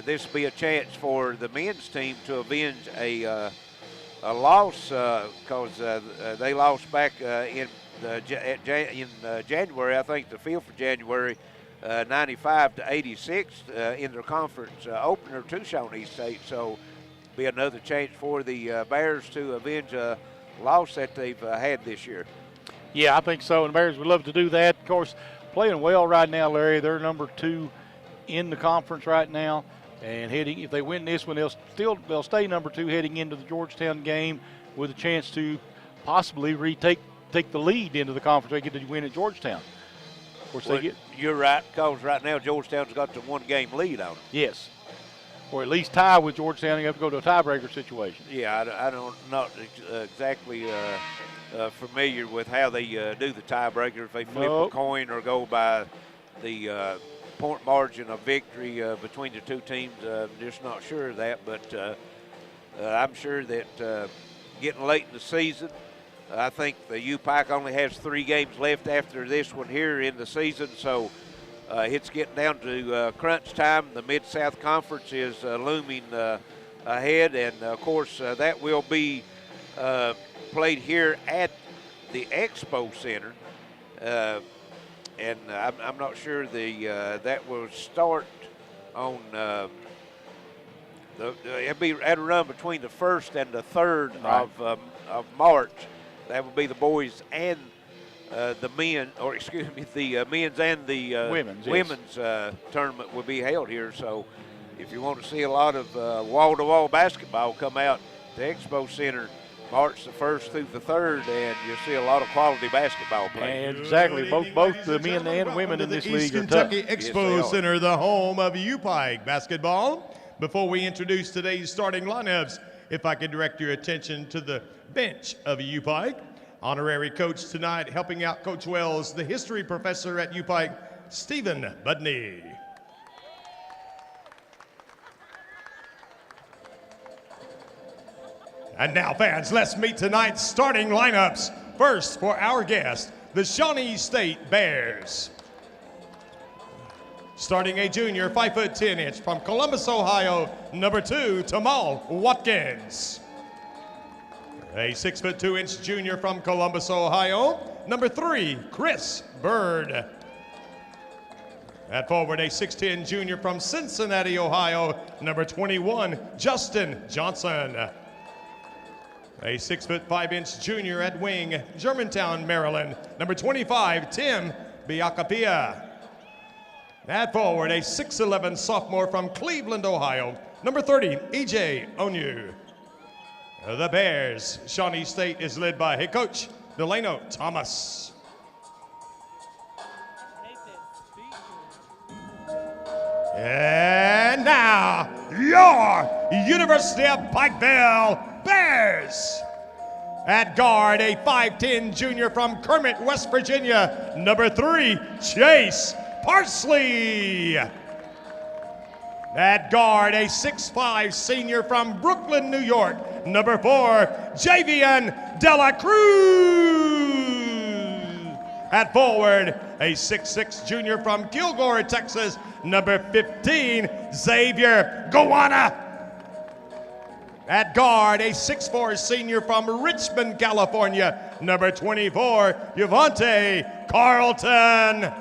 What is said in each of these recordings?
this will be a chance for the men's team to avenge a loss because they lost back in January. I think the field for January, 95-86 in their conference opener to Shawnee State. So be another chance for the Bears to avenge a loss that they've had this year. Yeah, I think so. And the Bears would love to do that. Of course, playing well right now, Larry. They're number 2 in the conference right now. And if they win this one, they'll stay number 2 heading into the Georgetown game with a chance to possibly take the lead into the conference. They get to win at Georgetown. Of course, you're right, because right now Georgetown's got the 1-game lead on them. Yes. Or at least tie with Georgetown. You have to go to a tiebreaker situation. Yeah, I don't not exactly familiar with how they do the tiebreaker. If they flip a coin or go by the point margin of victory between the two teams, just not sure of that. But I'm sure that getting late in the season, I think the UPIKE only has 3 games left after this one here in the season, so it's getting down to crunch time. The Mid-South Conference is looming ahead, and, of course, that will be played here at the Expo Center. And I'm not sure that will start on it'll be at a run between the 1st and the 3rd of March. That will be the boys and the men, or excuse me, the men's and the women's tournament will be held here. So if you want to see a lot of wall-to-wall basketball come out to Expo Center March the 1st through the 3rd, and you'll see a lot of quality basketball playing. Exactly. Both the men and women in this league are tough. Kentucky Expo Center, the home of UPIKE basketball. Before we introduce today's starting lineups, if I could direct your attention to the bench of UPIKE. Honorary coach tonight, helping out Coach Wells, the history professor at UPIKE, Stephen Budney. And now, fans, let's meet tonight's starting lineups. First, for our guest, the Shawnee State Bears. Starting a junior, 5'10" from Columbus, Ohio, number 2, Tamal Watkins. A 6'2" junior from Columbus, Ohio, number 3, Chris Bird. At forward, a 6'10" junior from Cincinnati, Ohio, number 21, Justin Johnson. A 6'5" junior at wing, Germantown, Maryland, number 25, Tim Biakapia. At forward, a 6'11" sophomore from Cleveland, Ohio, number 30, EJ Onyu. The Bears, Shawnee State, is led by head coach Delano Thomas. And now, your University of Pikeville Bears. At guard, a 5'10" junior from Kermit, West Virginia, number 3, Chase Parsley. At guard, a 6'5" senior from Brooklyn, New York, number 4, Javian Dela Cruz. At forward, a 6'6" junior from Kilgore, Texas, number 15, Xavier Gowana. At guard, a 6'4" senior from Richmond, California, number 24, Yvonne Carlton.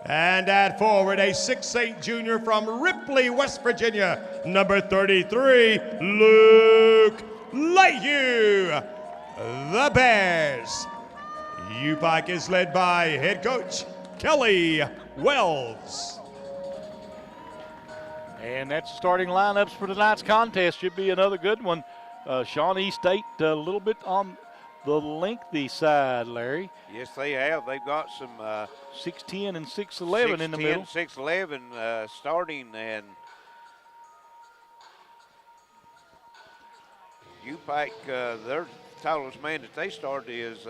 And at forward, a 6'8" junior from Ripley, West Virginia, number 33, Luke Leahy. The Bears. UPIKE is led by head coach Kelly Wells. And that's the starting lineups for tonight's contest. Should be another good one. Shawnee State a little bit on the lengthy side, Larry. Yes, they have. They've got some 6'10" and 6'11" in the middle. 6'11" starting, and UPIKE, their tallest man that they started is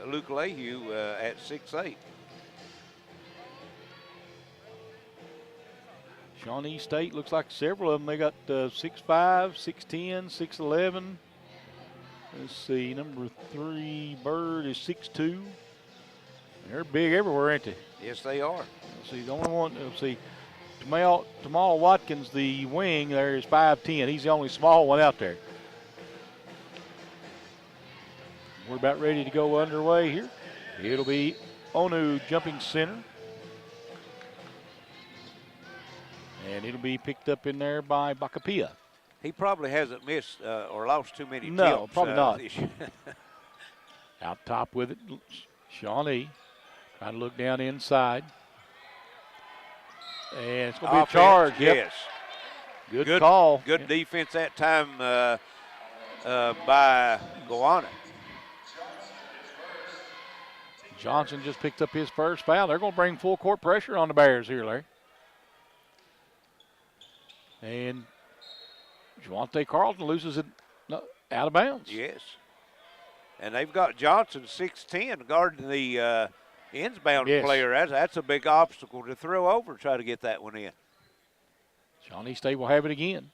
Luke Leahy at 6'8". Shawnee State looks like several of them. They got 6'5", 6'10", 6'11". Let's see, number 3, Bird, is 6'2". They're big everywhere, ain't they? Yes, they are. Let's see, the only one, let's see, Tamal Watkins, the wing, there is 5'10". He's the only small one out there. We're about ready to go underway here. It'll be Onu jumping center. And it'll be picked up in there by Bakapia. He probably hasn't missed or lost too many No, tips, probably not. this year. Out top with it, Shawnee. Trying to look down inside. And it's going to be a charge. Yep. Yes. Good call. Good defense that time by Gowana. Johnson just picked up his first foul. They're going to bring full court pressure on the Bears here, Larry. And Javante Carlton loses it out of bounds. Yes. And they've got Johnson 6'10" guarding the inbound player. That's a big obstacle to throw over, try to get that one in. Shawnee State will have it again.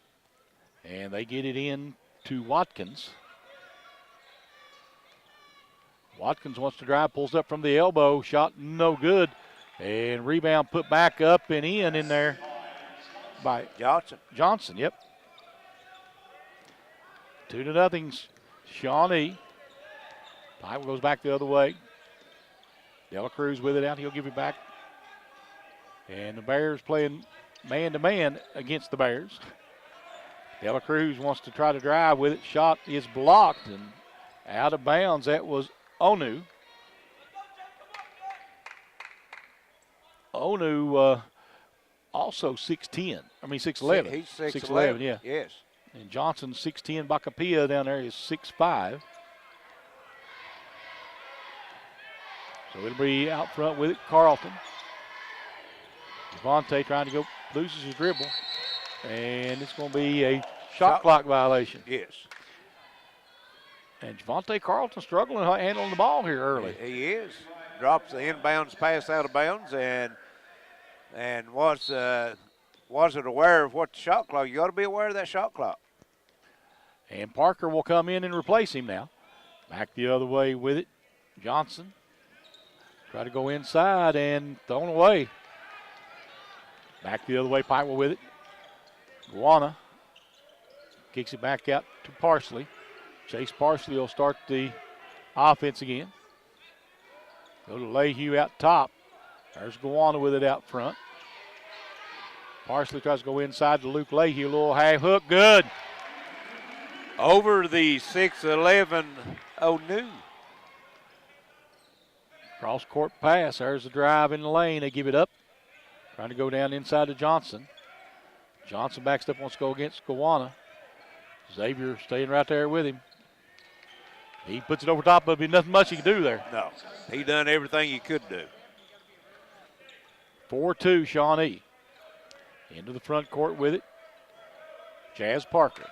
And they get it in to Watkins. Watkins wants to drive, pulls up from the elbow, shot no good. And rebound put back up and in there by Johnson, yep. 2-0, Shawnee. Pipe goes back the other way. Dela Cruz with it out. He'll give it back. And the Bears playing man-to-man against the Bears. Dela Cruz wants to try to drive with it. Shot is blocked and out of bounds. That was Onu. Onu also 6'10". I mean 6'11". He's 6'11", yeah. Yes. And Johnson 6'10". Bakapia down there is 6'5". So it'll be out front with it, Carlton. Javante trying to go, loses his dribble. And it's going to be a shot clock violation. Yes. And Javante Carlton struggling handling the ball here early. He is. Drops the inbounds pass out of bounds and wasn't aware of what the shot clock. You got to be aware of that shot clock. And Parker will come in and replace him now. Back the other way with it. Johnson. Try to go inside and thrown away. Back the other way, Pikewell with it. Gowana kicks it back out to Parsley. Chase Parsley will start the offense again. Go to Lehue out top. There's Gowana with it out front. Parsley tries to go inside to Luke Lehue. A little half hook, good. Over the 6'11" Onu. Cross court pass. There's the drive in the lane. They give it up. Trying to go down inside to Johnson. Johnson backs up, wants to go against Gowana. Xavier staying right there with him. He puts it over top, but there'll be nothing much he can do there. No, he done everything he could do. 4-2 Shawnee. Into the front court with it. Jazz Parker.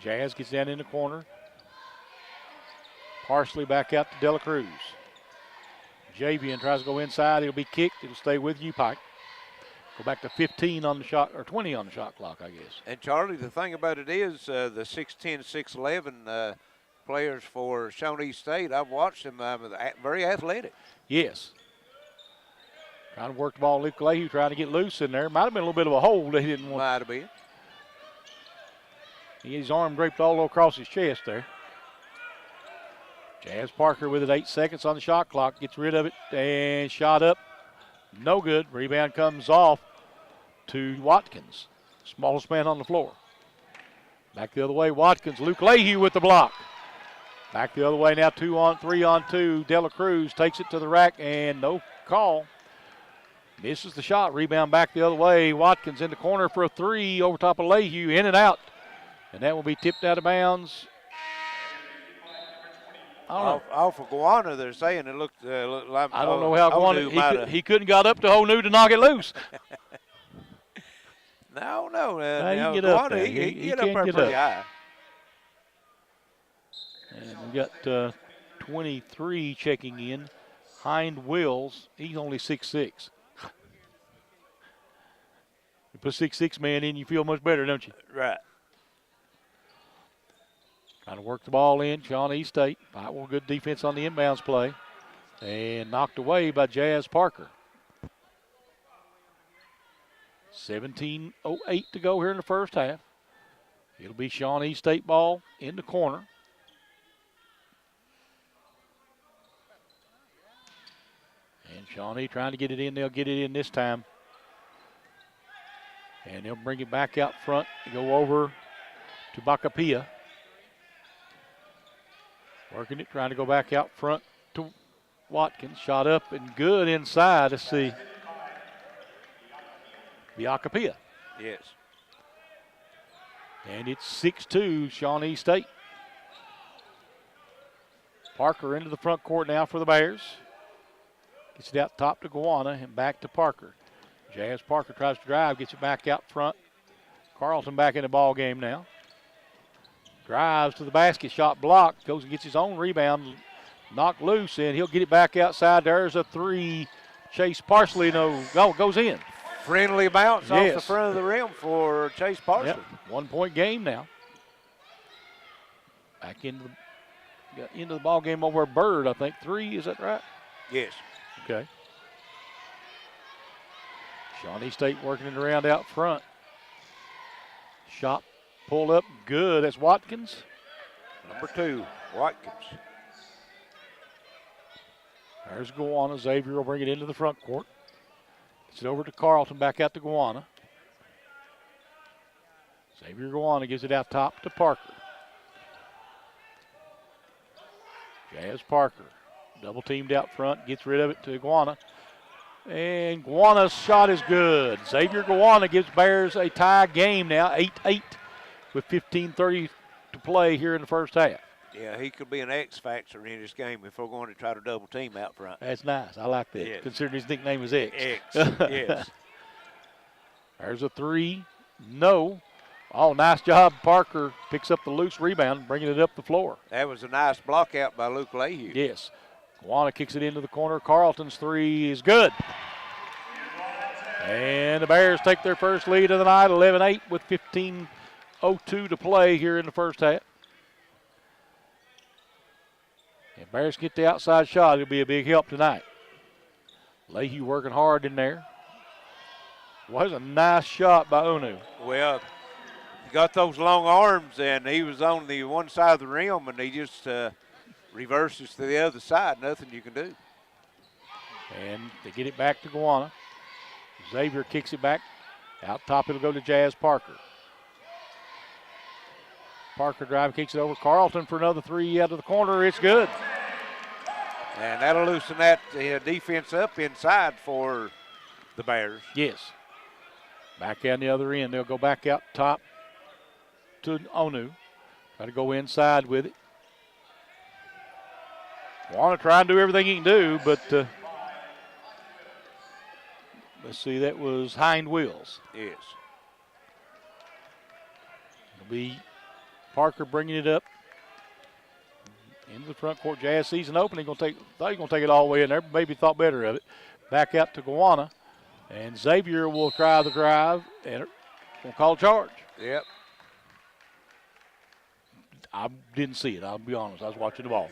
Jazz gets down in the corner. Parsley back out to Dela Cruz. Javian tries to go inside. It'll be kicked. It'll stay with UPIKE. Go back to 15 on the shot, or 20 on the shot clock, I guess. And Charlie, the thing about it is the 6'10", 6'11" players for Shawnee State, I've watched them, very athletic. Yes. Trying to work the ball. Luke Lehue trying to get loose in there. Might have been a little bit of a hold. He didn't want. Might have been. He had his arm draped all across his chest there. Jazz Parker with it, 8 seconds on the shot clock. Gets rid of it and shot up. No good. Rebound comes off to Watkins. Smallest man on the floor. Back the other way, Watkins. Luke Lehue with the block. Back the other way now, 3-on-2. Dela Cruz takes it to the rack and no call. Misses the shot. Rebound back the other way. Watkins in the corner for a three over top of Lehue. In and out. And that will be tipped out of bounds. Off of Gowana, they're saying it looked like. I don't know how Gowana, he couldn't got up to Onu to knock it loose. No. He can get up there. He get up there pretty high. And we got 23 checking in. Hind Wills, he's only 6'6". You put 6'6" man in, you feel much better, don't you? Right. Trying to work the ball in, Shawnee State. Well, good defense on the inbounds play. And knocked away by Jazz Parker. 17:08 to go here in the first half. It'll be Shawnee State ball in the corner. And Shawnee trying to get it in. They'll get it in this time. And they'll bring it back out front and go over to Bakapia. Working it, trying to go back out front to Watkins. Shot up and good inside. Let's see. Bakapia. Yes. And it's 6-2 Shawnee State. Parker into the front court now for the Bears. Gets it out top to Gowana and back to Parker. Jazz Parker tries to drive, gets it back out front. Carlton back in the ball game now. Drives to the basket, shot blocked, goes and gets his own rebound, knocked loose, and he'll get it back outside. There's a three. Chase Parsley goes in. Friendly bounce off the front of the rim for Chase Parsley. Yep. 1 point game now. Back into the ball game over Bird, I think. 3, is that right? Yes. Okay. Shawnee State working it around out front. Shot pulled up good. That's Watkins. Number 2, Watkins. There's Gowana. Xavier will bring it into the front court. Gets it over to Carlton, back out to Gowana. Xavier Gowana gives it out top to Parker. Jazz Parker, double teamed out front, gets rid of it to Gowana. And Guana's shot is good. Xavier Gowana gives Bears a tie game now, 8-8 with 15:30 to play here in the first half. Yeah, he could be an X factor in this game if we're going to try to double team out front. That's nice. I like that, yes. Considering his nickname is X. X, yes. There's a 3. No. Oh, nice job. Parker picks up the loose rebound, bringing it up the floor. That was a nice block out by Luke Lehue. Yes. Gowana kicks it into the corner. Carlton's 3 is good. And the Bears take their first lead of the night, 11-8 with 15:02 to play here in the first half. And Bears get the outside shot. It'll be a big help tonight. Lehue working hard in there. Was a nice shot by Onu. Well, he got those long arms, and he was on the one side of the rim, and he just reverses to the other side. Nothing you can do. And they get it back to Gowana. Xavier kicks it back. Out top, it'll go to Jazz Parker. Parker drive, kicks it over. Carlton for another 3 out of the corner. It's good. And that'll loosen that defense up inside for the Bears. Yes. Back on the other end. They'll go back out top to Onu. Try to go inside with it. Want to try and do everything he can do, but let's see, that was hind wheels. Yes. It'll be Parker bringing it up into the front court. Jazz sees an opening. Thought he was going to take it all the way in there, but maybe thought better of it. Back out to Gowana. And Xavier will try the drive and will call charge. Yep. I didn't see it, I'll be honest. I was watching the ball.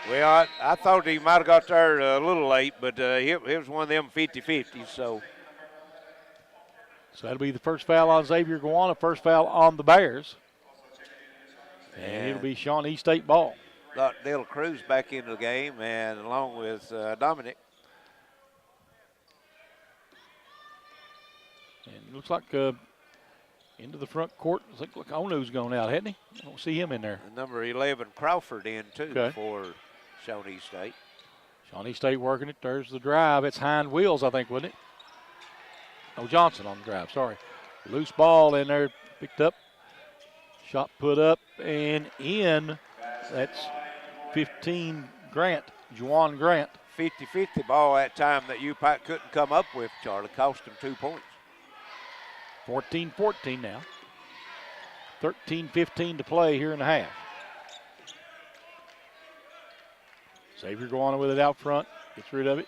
Well, I thought he might have got there a little late, but it was one of them 50-50s. So that'll be the first foul on Xavier Gowana, first foul on the Bears. And it'll be Shawnee State ball. Got Dale Cruz back into the game, and along with Dominic. And it looks like into the front court. I think Onu's gone out, hasn't he? I don't see him in there. And number 11, Crawford, in too Okay. for Shawnee State. Shawnee State working it. There's the drive. It's hind wheels, I think, wasn't it? Oh, Johnson on the drive, sorry. Loose ball in there, picked up. Shot put up and in. That's 15 Grant, Juwan Grant. 50-50 ball that time that UPIKE couldn't come up with, Charlie. Cost him 2 points. 14-14 now. 13-15 to play here in the half. Xavier Gowana with it out front. Gets rid of it.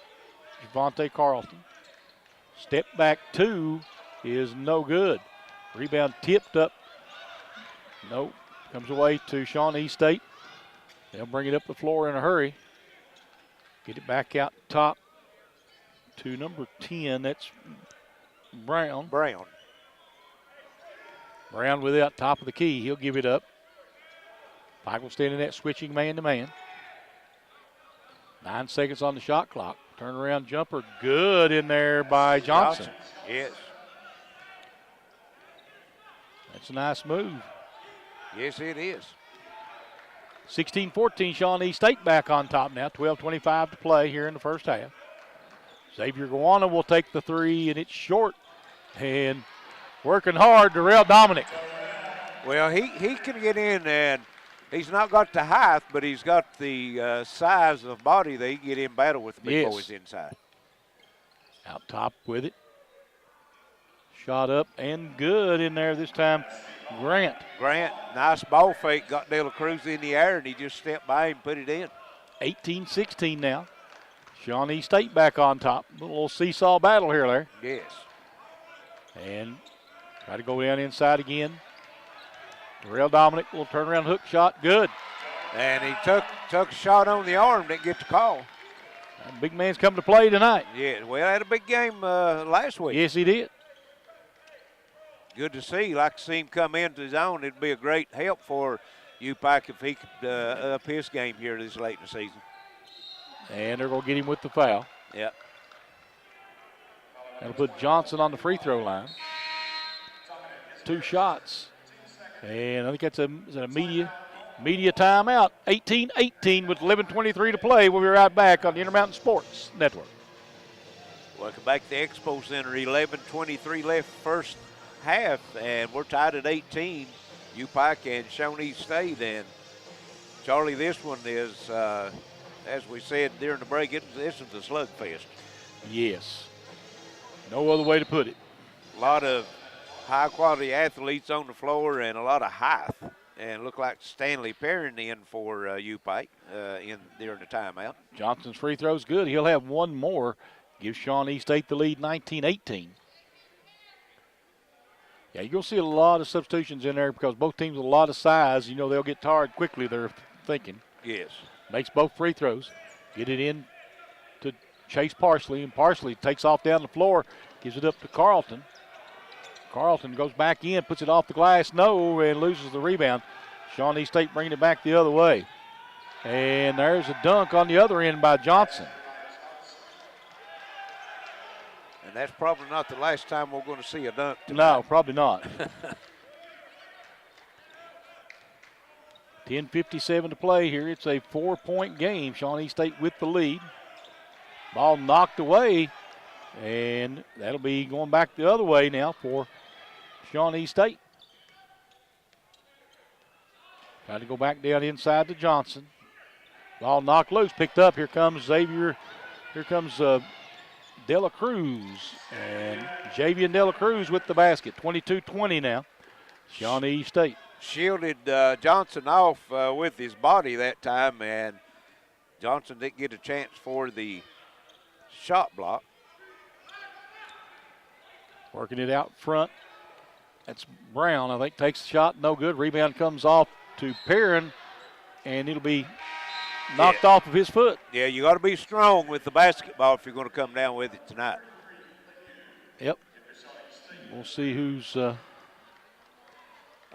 Javante Carlton. Step back 2 is no good. Rebound tipped up. Nope. Comes away to Shawnee State. They'll bring it up the floor in a hurry. Get it back out top to number 10. That's Brown. Brown. Brown with it out top of the key. He'll give it up. Pike will stand in that switching man-to-man. 9 seconds on the shot clock. Turnaround jumper. Good in there by Johnson. Yes. That's a nice move. Yes, it is. 16-14, Shawnee State back on top now. 12:25 to play here in the first half. Xavier Guana will take the three, and it's short. And working hard, Darrell Dominic. Well, he can get in, and he's not got the height, but he's got the size of body that he can get in battle with the big boys inside. Out top with it. Shot up and good in there this time. Grant, nice ball fake, got De La Cruz in the air, and he just stepped by him and put it in. 18-16 now. Shawnee State back on top. A little seesaw battle here, Larry. Yes. And try to go down inside again. Darrell Dominic will turn around hook shot. Good. And he took a shot on the arm, didn't get the call. That big man's come to play tonight. Yeah, well, had a big game last week. Yes, he did. Good to see. Like to see him come into his own. It'd be a great help for UPIKE if he could up his game here this late in the season. And they're going to get him with the foul. Yep. That'll put Johnson on the free throw line. 2 shots. And I think that's a media timeout. 18-18 with 11:23 to play. We'll be right back on the Intermountain Sports Network. Welcome back to the Expo Center. 11:23 left first half, and we're tied at 18. UPIKE and Shawnee State. And Charlie, this one is, as we said during the break, this is a slugfest. Yes. No other way to put it. A lot of high-quality athletes on the floor and a lot of height. And look like Stanley Perrin in for UPIKE during the timeout. Johnson's free throw's good. He'll have one more. Gives Shawnee State the lead 19-18. Yeah, you're going to see a lot of substitutions in there because both teams with a lot of size. You know, they'll get tired quickly, they're thinking. Yes. Makes both free throws. Get it in to Chase Parsley, and Parsley takes off down the floor, gives it up to Carlton. Carlton goes back in, puts it off the glass, and loses the rebound. Shawnee State bringing it back the other way. And there's a dunk on the other end by Johnson. And that's probably not the last time we're going to see a dunk tonight. No, probably not. 10:57 to play here. It's a 4-point game. Shawnee State with the lead. Ball knocked away, and that'll be going back the other way now for Shawnee State. Trying to go back down inside to Johnson. Ball knocked loose, picked up. Here comes Xavier. Here comes De La Cruz. And Javian De La Cruz with the basket. 22-20 now. Shawnee State. Shielded Johnson off with his body that time, and Johnson didn't get a chance for the shot block. Working it out front. That's Brown, I think, takes the shot. No good. Rebound comes off to Perrin, and it'll be knocked off of his foot. Yeah, you got to be strong with the basketball if you're going to come down with it tonight. Yep. We'll see who's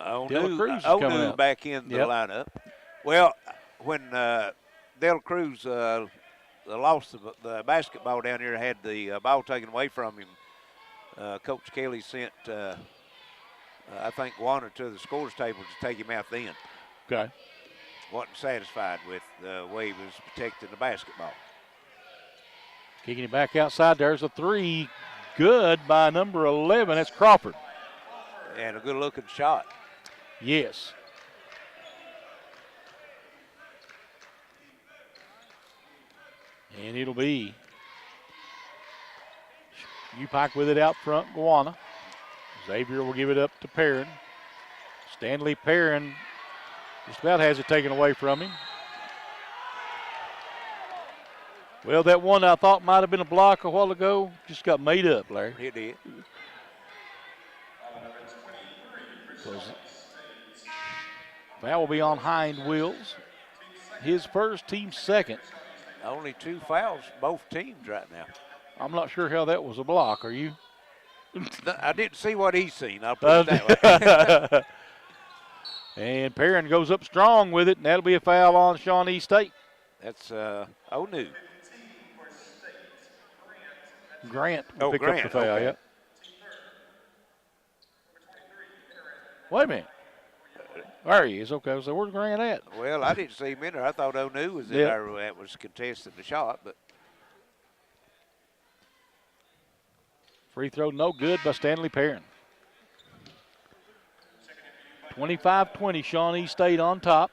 O'Neill back in the lineup. Well, when De La Cruz lost the basketball down here, had the ball taken away from him, Coach Kelly sent, I think, Warner to the scores table to take him out then. Okay. Wasn't satisfied with the way he was protecting the basketball. Kicking it back outside. There's a three. Good by number 11. That's Crawford. And a good-looking shot. Yes. And it'll be UPIKE with it out front, Guana. Xavier will give it up to Perrin. Stanley Perrin just about has it taken away from him. Well, that one I thought might have been a block a while ago just got made up, Larry. It did. Foul will be on Hind Wills. His first, team second. Only 2 fouls, both teams right now. I'm not sure how that was a block. Are you? I didn't see what he's seen. I'll put it that way. And Perrin goes up strong with it, and that'll be a foul on Shawnee State. That's O'New. Grant will pick Grant, up the foul, okay. yep. Wait a minute. There he is. Okay, so where's Grant at? Well, I didn't see him in there. I thought O'New was in there that was contesting the shot, but free throw no good by Stanley Perrin. 25-20, Shawnee State on top.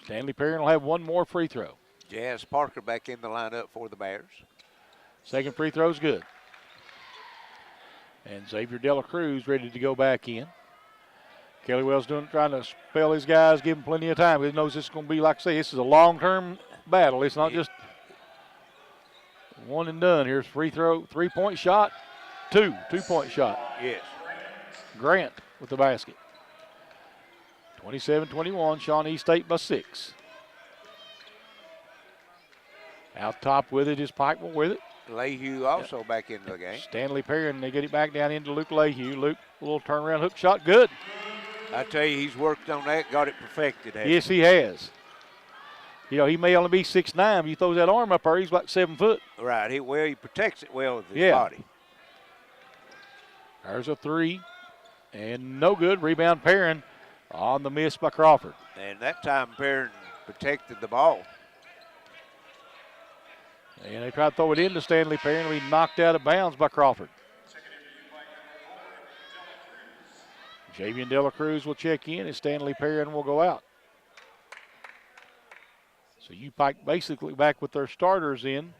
Stanley Perrin will have one more free throw. Jazz Parker back in the lineup for the Bears. Second free throw's good. And Xavier Dela Cruz ready to go back in. Kelly Wells trying to spell his guys, give them plenty of time. He knows this is going to be, like I say, this is a long-term battle. It's not just one and done. Here's free throw, three-point shot, two-point shot. Yes. Grant with the basket. 27-21, Shawnee State by 6. Out top with it is Pikeville with it. Lehue also back into the game. Stanley Perrin, they get it back down into Luke Lehue. Luke, a little turnaround hook shot, good. I tell you, he's worked on that, got it perfected. Yes, he has. You know, he may only be 6'9", but you throw that arm up there, he's like 7 foot. Right, he protects it well with his body. There's a three, and no good. Rebound Perrin on the miss by Crawford. And that time Perrin protected the ball. And they try to throw it into Stanley Perrin. He knocked out of bounds by Crawford. Javian Dela Cruz will check in, and Stanley Perrin will go out. So UPIKE basically back with their starters in,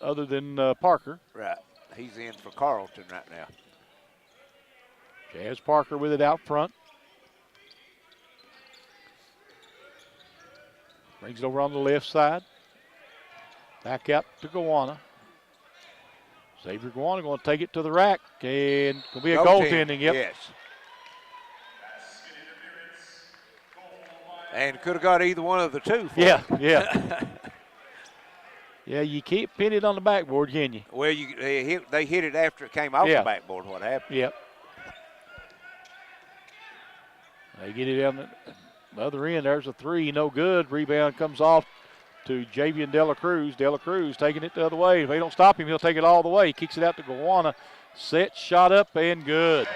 other than Parker. Right. He's in for Carlton right now. Jazz Parker with it out front. Brings it over on the left side. Back out to Gowana. Xavier Gowana going to take it to the rack, and it'll be a goaltending. Yep. Yes. And could have got either one of the two. Yeah. Yeah, you can't pin it on the backboard, can you? Well, they hit it after it came off the backboard. What happened? Yep. They get it on the other end. There's a three, no good. Rebound comes off to Javian Dela Cruz. Dela Cruz taking it the other way. If they don't stop him, he'll take it all the way. He kicks it out to Gowana. Set, shot up, and good.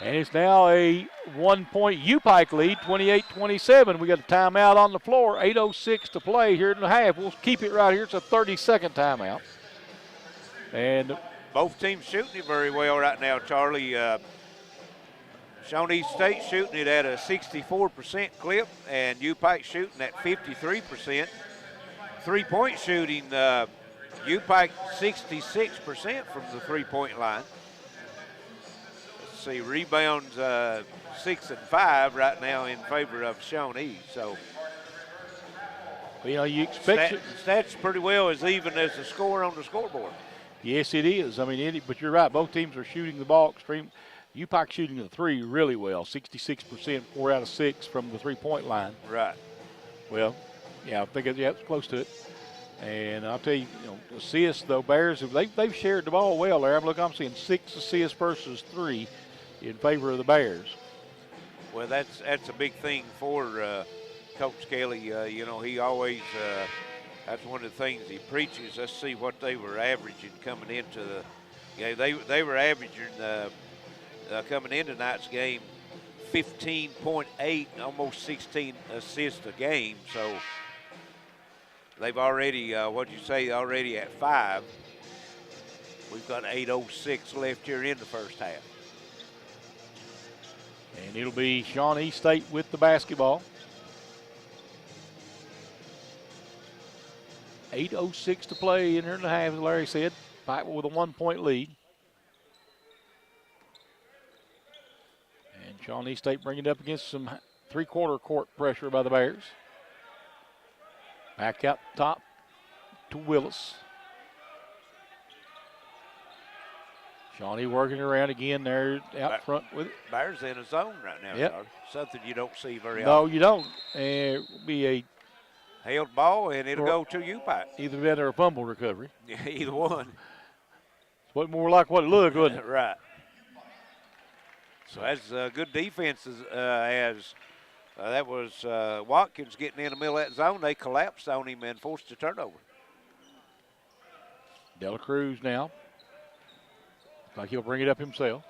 And it's now a 1-point UPIKE lead, 28-27. We got a timeout on the floor, 8:06 to play here in the half. We'll keep it right here. It's a 30-second timeout. And both teams shooting it very well right now, Charlie. Shawnee State shooting it at a 64% clip, and UPIKE shooting at 53%. Three-point shooting, UPIKE 66% from the three-point line. Let's see, rebounds 6 and 5 right now in favor of Shawnee. So, you know, you expect stats pretty well as even as the score on the scoreboard. Yes, it is. I mean, but you're right. Both teams are shooting the ball extreme. UPIKE shooting the three really well, 66%, 4 out of 6 from the three-point line. Right. Well, yeah, I think it's close to it. And I'll tell you, assists though, Bears they've shared the ball well there. I'm seeing 6 assists versus 3 in favor of the Bears. Well, that's a big thing for Coach Kelly. He always that's one of the things he preaches. Let's see what they were averaging coming into the game. They were averaging coming into tonight's game 15.8, almost 16 assists a game. So they've already, already at 5. We've got 8:06 left here in the first half. And it'll be Shawnee State with the basketball. 8:06 to play in here in the half, as Larry said. Pikeville with a 1-point lead. And Shawnee State bringing it up against some three-quarter court pressure by the Bears. Back out top to Willis. Shawnee working around again there out front with it. Bears in a zone right now, yep. Charlie. Something you don't see very often. No, you don't. It will be a Held ball, and it'll go to UPIKE. Either that or a fumble recovery. Yeah, either one. What more like what it looked, wasn't it? Right. So that's good defense as that was Watkins getting in the middle of that zone. They collapsed on him and forced a turnover. Dela Cruz now. Looks like he'll bring it up himself.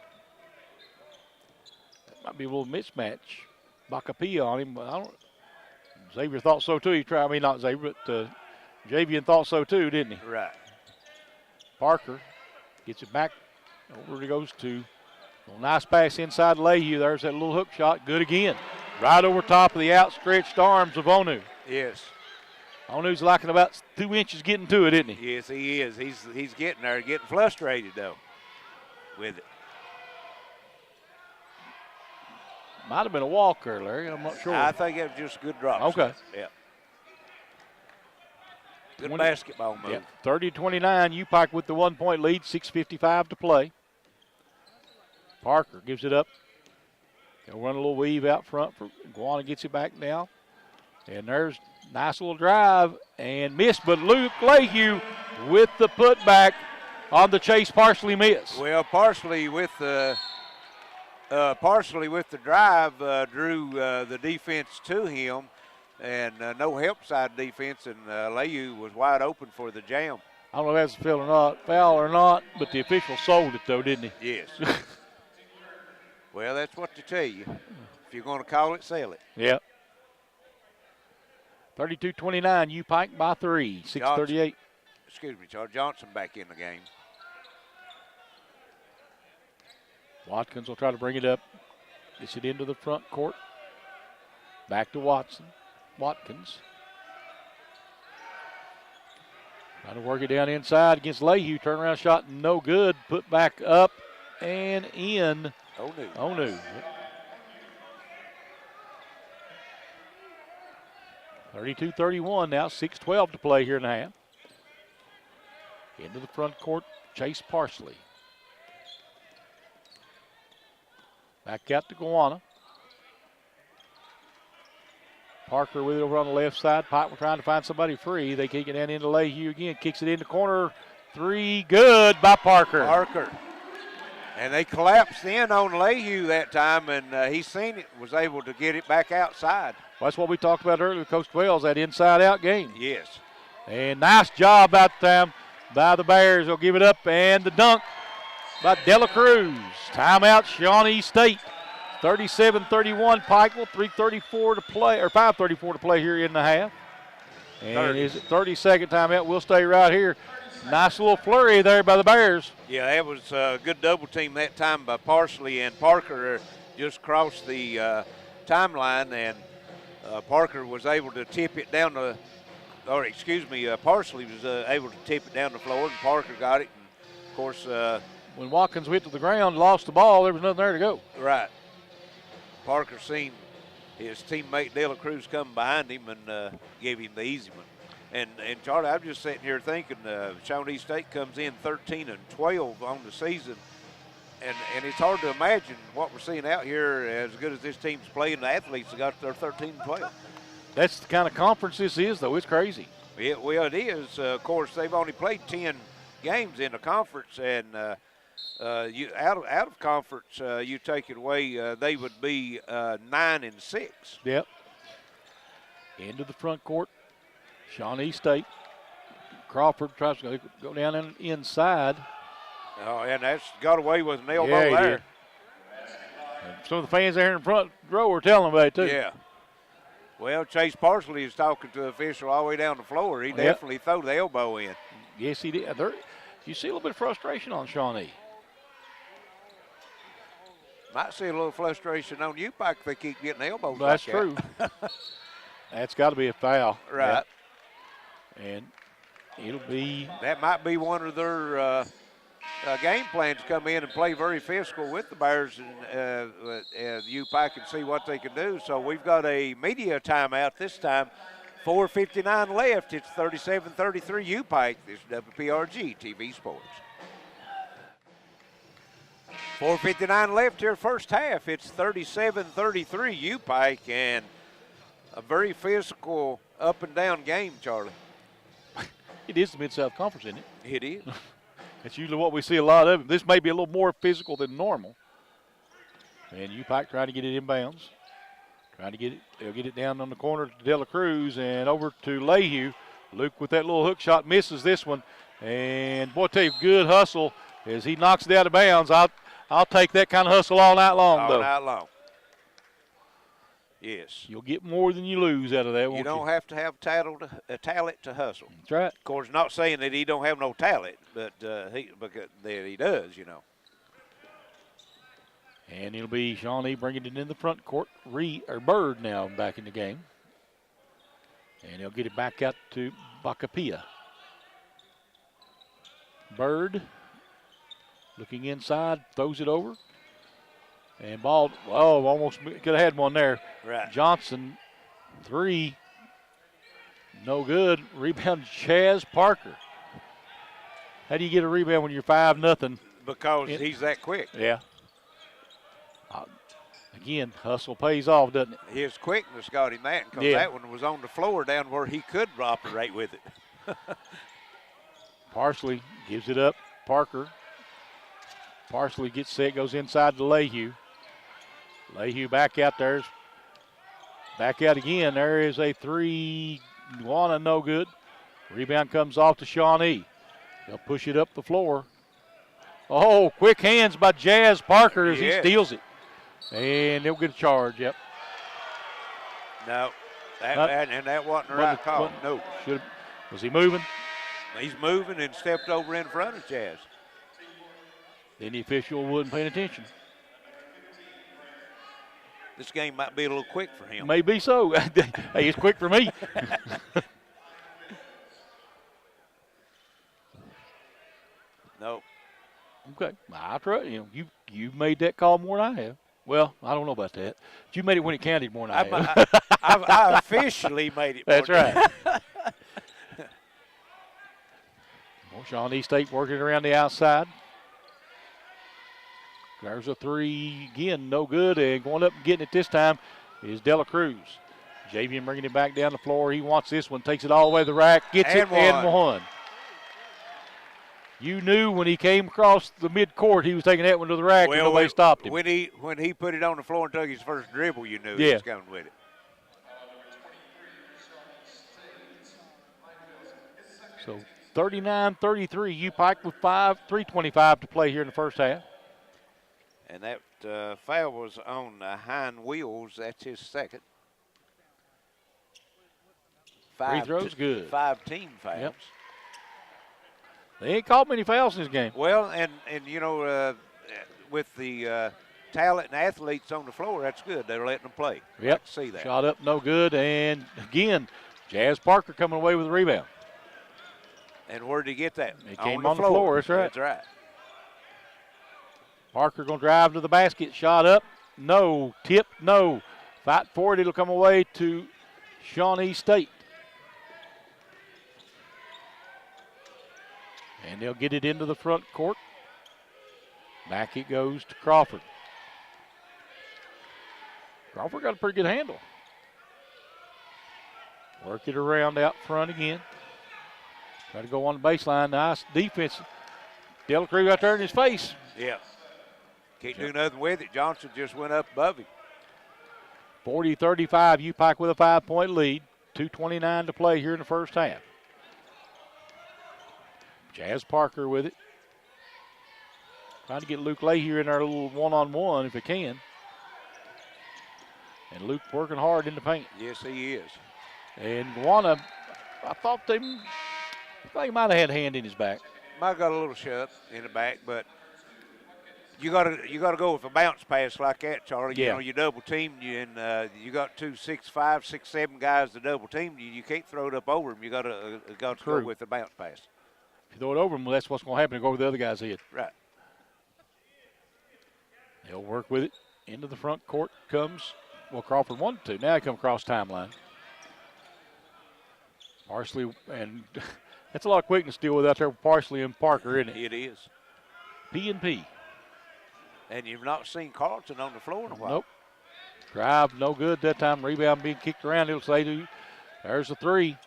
That might be a little mismatch. Bacapia on him. I don't. Xavier thought so too. Not Xavier, but Javian thought so too, didn't he? Right. Parker gets it back. Over it goes to. Nice pass inside Leahy. There's that little hook shot. Good again. Right over top of the outstretched arms of Onu. Yes. Onu's liking about 2 inches getting to it, isn't he? Yes, he is. He's getting there, getting frustrated though with it. Might have been a walk there, Larry. I'm not sure. I think it was just good drops. Okay. Yeah. Good basketball move. Yep. 30-29. UPIKE with the 1 point lead. 6:55 to play. Parker gives it up. He'll run a little weave out front. Guana gets it back now. And there's a nice little drive and miss, but Luke Leahy with the putback on the Chase Parsley miss. Well, partially with the drive drew the defense to him, and no help side defense, and Leahy was wide open for the jam. I don't know if that's a foul or not, but the official sold it though, didn't he? Yes. Well, that's what they tell you. If you're going to call it, sell it. Yep. 32-29, UPIKE by 3, 6:38. Excuse me, Charles Johnson back in the game. Watkins will try to bring it up. Gets it into the front court. Back to Watkins. Trying to work it down inside against Leahy. Turnaround shot, no good. Put back up and in. Onu. 32-31 now, 6:12 to play here in the half. Into the front court, Chase Parsley. Back out to Guana. Parker with it over on the left side. Pike will trying to find somebody free. They kick it down into Leahy again. Kicks it in the corner. 3 good by Parker. And they collapsed in on Leahy that time, and he seen it, was able to get it back outside. Well, that's what we talked about earlier with Coach Wells, that inside-out game. Yes. And nice job out time by the Bears. They'll give it up, and the dunk by Dela Cruz. Timeout, Shawnee State. 37-31 Pikeville, 3:34 to play, or 5:34 to play here in the half. And is it 30-second timeout? We'll stay right here. Nice little flurry there by the Bears. Yeah, that was a good double team that time by Parsley, and Parker just crossed the timeline, and Parker was able to tip it down the, Parsley was able to tip it down the floor, and Parker got it. And of course, when Watkins went to the ground, lost the ball, there was nothing there to go. Right. Parker seen his teammate Dela Cruz come behind him and gave him the easy one. And Charlie, I'm just sitting here thinking Shawnee State comes in 13-12 on the season, and it's hard to imagine what we're seeing out here. As good as this team's playing, the athletes have got their 13-12. That's the kind of conference this is, though. It's crazy. Well, it is. Of course, they've only played 10 games in the conference, and you out of conference, you take it away, they would be 9-6. Yep. Into the front court. Shawnee State. Crawford tries to go down and inside. Oh, and that's got away with an elbow there. Did. Some of the fans there in the front row were telling about it, too. Yeah. Well, Chase Parsley is talking to the official all the way down the floor. He definitely threw the elbow in. Yes, he did. You see a little bit of frustration on Shawnee. Might see a little frustration on UPIKE if they keep getting elbows. That's like true. That's got to be a foul. Right. Yep. And it'll be. That might be one of their game plans to come in and play very physical with the Bears and UPIKE and see what they can do. So we've got a media timeout this time. 4:59 left. It's 37-33 UPIKE. This is WPRG TV Sports. 4:59 left here first half. It's 37-33 UPIKE, and a very physical up and down game, Charlie. It is the Mid-South Conference, isn't it? It is. That's usually what we see a lot of. This may be a little more physical than normal. And UPIKE trying to get it inbounds. Trying to get it. They'll get it down on the corner to De La Cruz and over to Lehue. Luke with that little hook shot misses this one. And, boy, I tell you, good hustle as he knocks it out of bounds. I'll take that kind of hustle all night long, though. All night long. Yes. You'll get more than you lose out of that, won't you? You don't have to have talent to hustle. That's right. Of course, not saying that he don't have no talent, but that he does, you know. And it'll be Shawnee bringing it in the front court. Bird now back in the game. And he'll get it back out to Bacapia. Bird looking inside, throws it over. And ball, almost could have had one there. Right. Johnson, 3, no good. Rebound, Chaz Parker. How do you get a rebound when you're 5-0? Because he's that quick. Yeah. Again, hustle pays off, doesn't it? His quickness got him that, because that one was on the floor down where he could operate with it. Parsley gives it up. Parker. Parsley gets set, goes inside to Lehue. Lehue back out there. Back out again. There is a 3. Nuana, no good. Rebound comes off to Shawnee. They'll push it up the floor. Oh, quick hands by Jazz Parker as he steals it. And they'll get a charge, yep. No, that wasn't the right call. No. Was he moving? He's moving and stepped over in front of Jazz. Then the official wasn't paying attention. This game might be a little quick for him. Maybe so. Hey, it's quick for me. No. Okay. I trust you. You've made that call more than I have. Well, I don't know about that. But you made it when it counted more than I have. I officially made it. That's right. Well, Shawnee State working around the outside. There's a 3 again, no good, and going up and getting it this time is De La Cruz. Javian bringing it back down the floor. He wants this one, takes it all the way to the rack, gets it, and one. You knew when he came across the midcourt, he was taking that one to the rack, and nobody stopped him. When he put it on the floor and took his first dribble, you knew he was coming with it. So 39-33, UPIKE with 3:25 to play here in the first half. And that foul was on Hein Wheels. That's his second. Free throws good. 5 team fouls. Yep. They ain't called many fouls in this game. Well, and you know, with the talent and athletes on the floor, that's good. They're letting them play. Yep. I can see that. Shot up, no good. And again, Jazz Parker coming away with a rebound. And where did he get that? It came on the floor. That's right. That's right. Parker going to drive to the basket. Shot up. No. Tip. No. Fight for it. It'll come away to Shawnee State. And they'll get it into the front court. Back it goes to Crawford. Crawford got a pretty good handle. Work it around out front again. Try to go on the baseline. Nice defense. De La Cruz out there in his face. Yeah. Can't do nothing with it. Johnson just went up above him. 40-35, UPIKE with a 5-point lead. 2:29 to play here in the first half. Jazz Parker with it. Trying to get Luke Lehue in there a little one-on-one if he can. And Luke working hard in the paint. Yes, he is. And Guana, I thought he might have had a hand in his back. Might have got a little shut in the back, but you gotta go with a bounce pass like that, Charlie. Yeah. You know, you double team and you got 2 6'5", 6'7" guys to double team. You can't throw it up over them. You gotta go with the bounce pass. If you throw it over them, well, that's what's going to happen. Go over the other guy's head. Right. They'll work with it. Into the front court comes, well, Crawford wanted to. Now he come across timeline. Parsley, and that's a lot of quickness to deal with out there with Parsley and Parker, isn't it? It is. P&P. And you've not seen Carlton on the floor in a while. Nope. Drive, no good that time. Rebound being kicked around. It'll say to There's a three.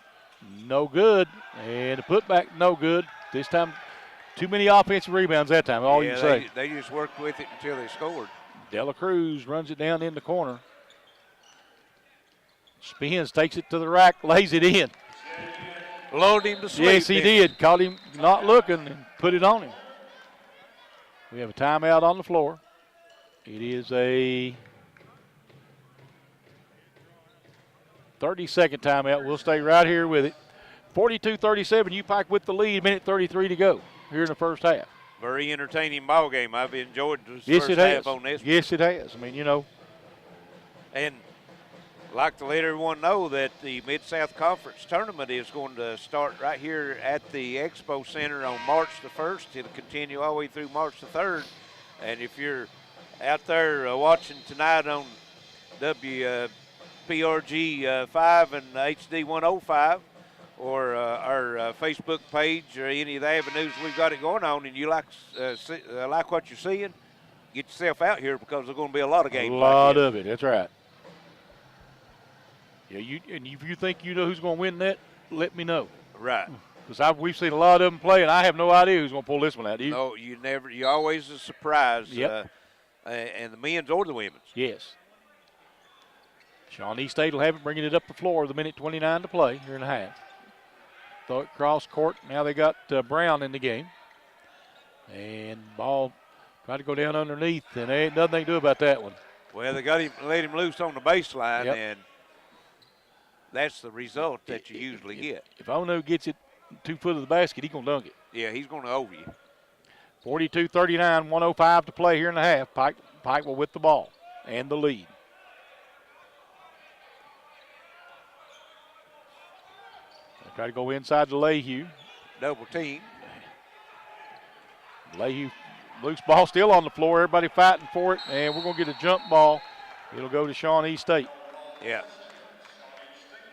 No good. And the putback, no good. This time, too many offensive rebounds that time, all you can say. They just worked with it until they scored. Dela Cruz runs it down in the corner. Spins, takes it to the rack, lays it in. Lulled him to sleep. Yes, he did. Caught him not looking and put it on him. We have a timeout on the floor. It is a 30-second timeout. We'll stay right here with it. 42-37, UPIKE with the lead, minute 33 to go here in the first half. Very entertaining ball game. I've enjoyed this Yes, first it half has. on this. Yes, it has. I mean, you know. And I'd like to let everyone know that the Mid-South Conference tournament is going to start right here at the Expo Center on March the 1st. It'll continue all the way through March the 3rd. And if you're out there watching tonight on WPRG 5 and HD 105, or our Facebook page, or any of the avenues we've got it going on, and you like what you're seeing, get yourself out here because there's going to be a lot of games. A lot of it. That's right. Yeah, and if you think you know who's going to win that, let me know. Right. Because we've seen a lot of them play, and I have no idea who's going to pull this one out. Do you? No, you never. You always a surprise. Yep. And the men's or the women's. Yes. Shawnee State will have it, bringing it up the floor with a minute 29 to play here in the half. Throw it cross court. Now they got Brown in the game. And ball tried to go down underneath, and there ain't nothing they can do about that one. Well, they got him, let him loose on the baseline, Yep. and that's the result that you usually get. If Onu gets it 2 foot of the basket, he's going to dunk it. Yeah, he's going to over you. 42-39, 1:05 to play here in the half. Pike will with the ball and the lead. They try to go inside to Lehue. Double team. Lehue, loose ball still on the floor. Everybody fighting for it, and we're going to get a jump ball. It'll go to Shawnee State. Yeah.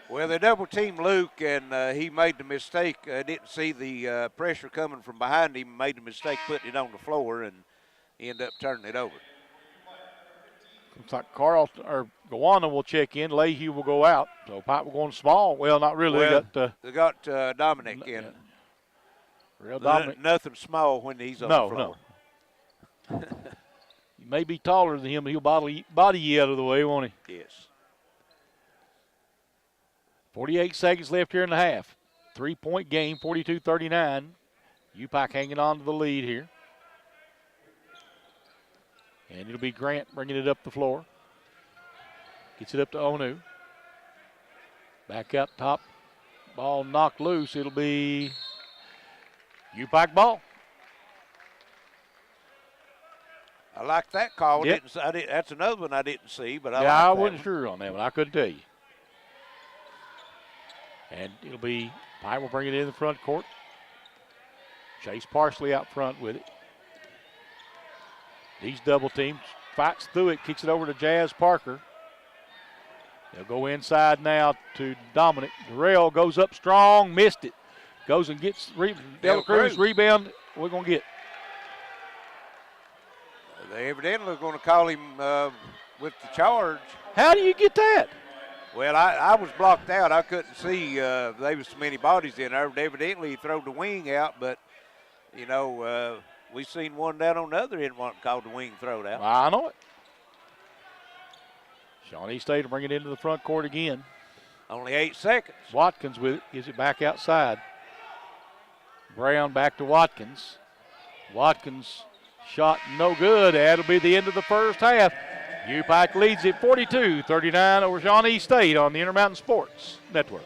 Well, they double teamed Luke, and he made the mistake. Didn't see the pressure coming from behind him. Made the mistake putting it on the floor, and he ended up turning it over. Looks like Gowana will check in. Lehue will go out. So Pike will go on small. Well, not really. Well, they got Dominic in. Real Dominic. Nothing small when he's on the floor. No. He may be taller than him, but he'll body you out of the way, won't he? Yes. 48 seconds left here in the half. 3-point game, 42-39. UPIKE hanging on to the lead here. And it'll be Grant bringing it up the floor. Gets it up to Onu. Back out top. Ball knocked loose. It'll be UPIKE ball. I like that call. Yep. That's another one I didn't see, but I like wasn't sure on that one. I couldn't tell you. And it'll be Pike will bring it in the front court. Chase Parsley out front with it. These double teams, fights through it, kicks it over to Jazz Parker. They'll go inside now to Dominic. Durrell goes up strong, missed it. Goes and gets Dela Cruz rebound. We're going to get. They evidently are going to call him with the charge. How do you get that? Well, I was blocked out. I couldn't see. There was so many bodies in there. Evidently, he threw the wing out, but, you know, we seen one down on the other end called the wing throwed out. I know it. Shawnee State will bring it into the front court again. Only 8 seconds. Watkins with it, gives it back outside. Brown back to Watkins. Watkins shot no good. That'll be the end of the first half. UPIKE leads it 42-39 over Shawnee State on the Intermountain Sports Network.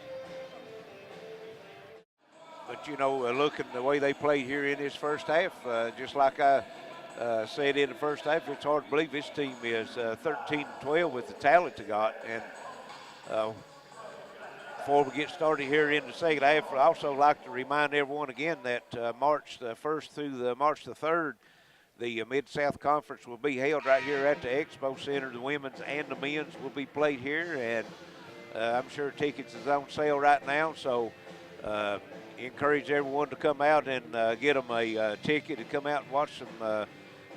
But, you know, looking the way they played here in this first half, just like I said in the first half, it's hard to believe this team is 13-12 with the talent they got. And before we get started here in the second half, I'd also like to remind everyone again that March the 1st through March the 3rd, the Mid-South Conference will be held right here at the Expo Center. The women's and the men's will be played here, and I'm sure tickets is on sale right now. So encourage everyone to come out and get them a ticket and come out and watch some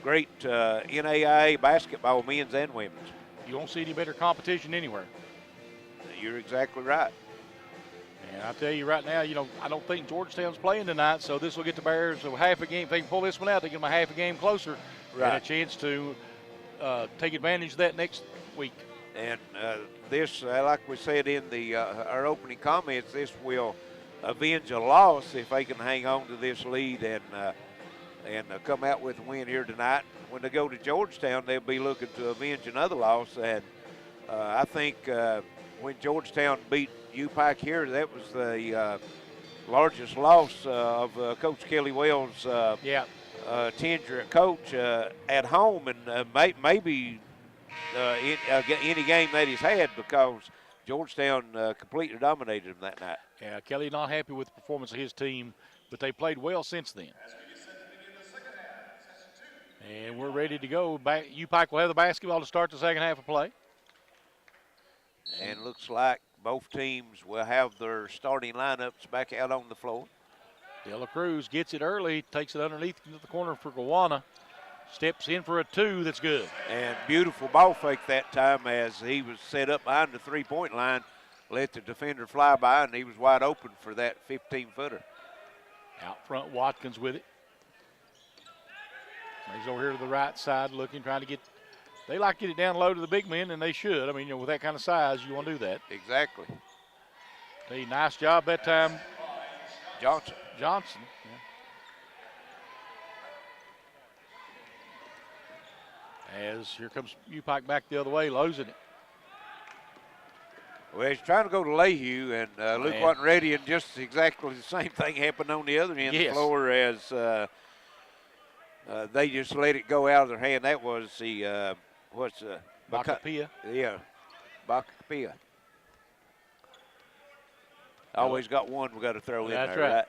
great NAIA basketball, men's and women's. You won't see any better competition anywhere. You're exactly right. And I tell you right now, I don't think Georgetown's playing tonight, so this will get the Bears a half a game. If they can pull this one out, they get them a half a game closer and a chance to take advantage of that next week. And this, like we said in the our opening comments, this will avenge a loss if they can hang on to this lead and come out with a win here tonight. When they go to Georgetown, they'll be looking to avenge another loss. And I think when Georgetown beat UPIKE here, that was the largest loss of Coach Kelly Wells' tenure at coach at home, and maybe any game that he's had, because Georgetown completely dominated him that night. Yeah, Kelly not happy with the performance of his team, but they played well since then. And we're ready to go. UPIKE will have the basketball to start the second half of play. And looks like both teams will have their starting lineups back out on the floor. De La Cruz gets it early, takes it underneath into the corner for Gowanna. Steps in for a two, that's good. And beautiful ball fake that time as he was set up behind the three-point line, let the defender fly by, and he was wide open for that 15-footer. Out front, Watkins with it. He's over here to the right side looking, trying to get, they like to get it down low to the big men, and they should. I mean, with that kind of size, you want to do that. Exactly. Hey, nice job that time. Johnson. Yeah. As here comes UPIKE back the other way, losing it. Well, he's trying to go to Lehue, and Luke wasn't ready, and just exactly the same thing happened on the other end of the floor as they just let it go out of their hand. That was the, Bacapia. Yeah, Bacapia. Always got one we got to throw in there. That's right.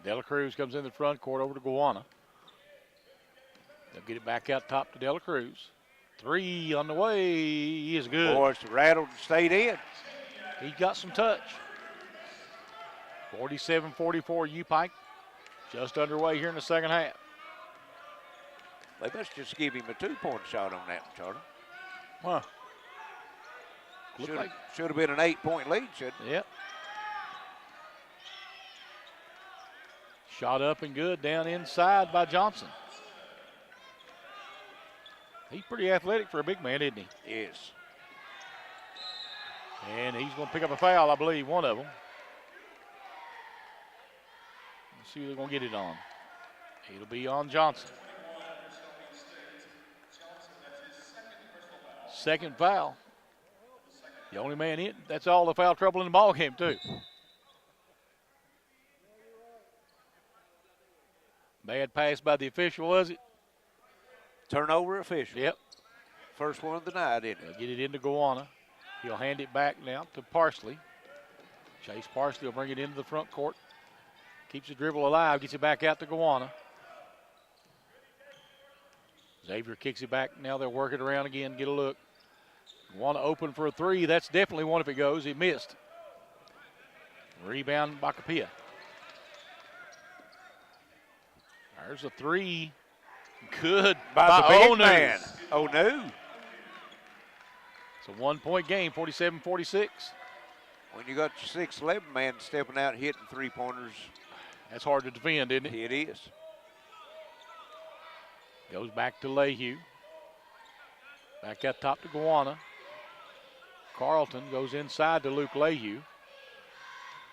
De La Cruz comes in the front court over to Gowanna. They'll get it back out top to De La Cruz. Three on the way. He is good. Boy, it's rattled and stayed in. He got some touch. 47-44 UPIKE. Just underway here in the second half. They must just give him a two-point shot on that one, Charlie. Huh. Should have been an 8-point lead, shouldn't it? Yep. Shot up and good down inside by Johnson. He's pretty athletic for a big man, isn't he? Yes. And he's going to pick up a foul, I believe, one of them. Let's see who they're going to get it on. It'll be on Johnson. Second foul. The only man in. That's all the foul trouble in the ball game, too. Bad pass by the official, was it? Turnover official. Yep. First one of the night, isn't it? They'll get it into Gowanna. He'll hand it back now to Parsley. Chase Parsley will bring it into the front court. Keeps the dribble alive, gets it back out to Gowanna. Xavier kicks it back. Now they'll work it around again, get a look. Gowanna open for a three. That's definitely one if it goes. He missed. Rebound, Bacapia. There's a three. Good by the big Onu. man. Onu. It's a 1-point game, 47-46. When you got your 6'11" man stepping out hitting three-pointers. That's hard to defend, isn't it? It is. Goes back to Lehue. Back out top to Gowanna. Carlton goes inside to Luke Lehue.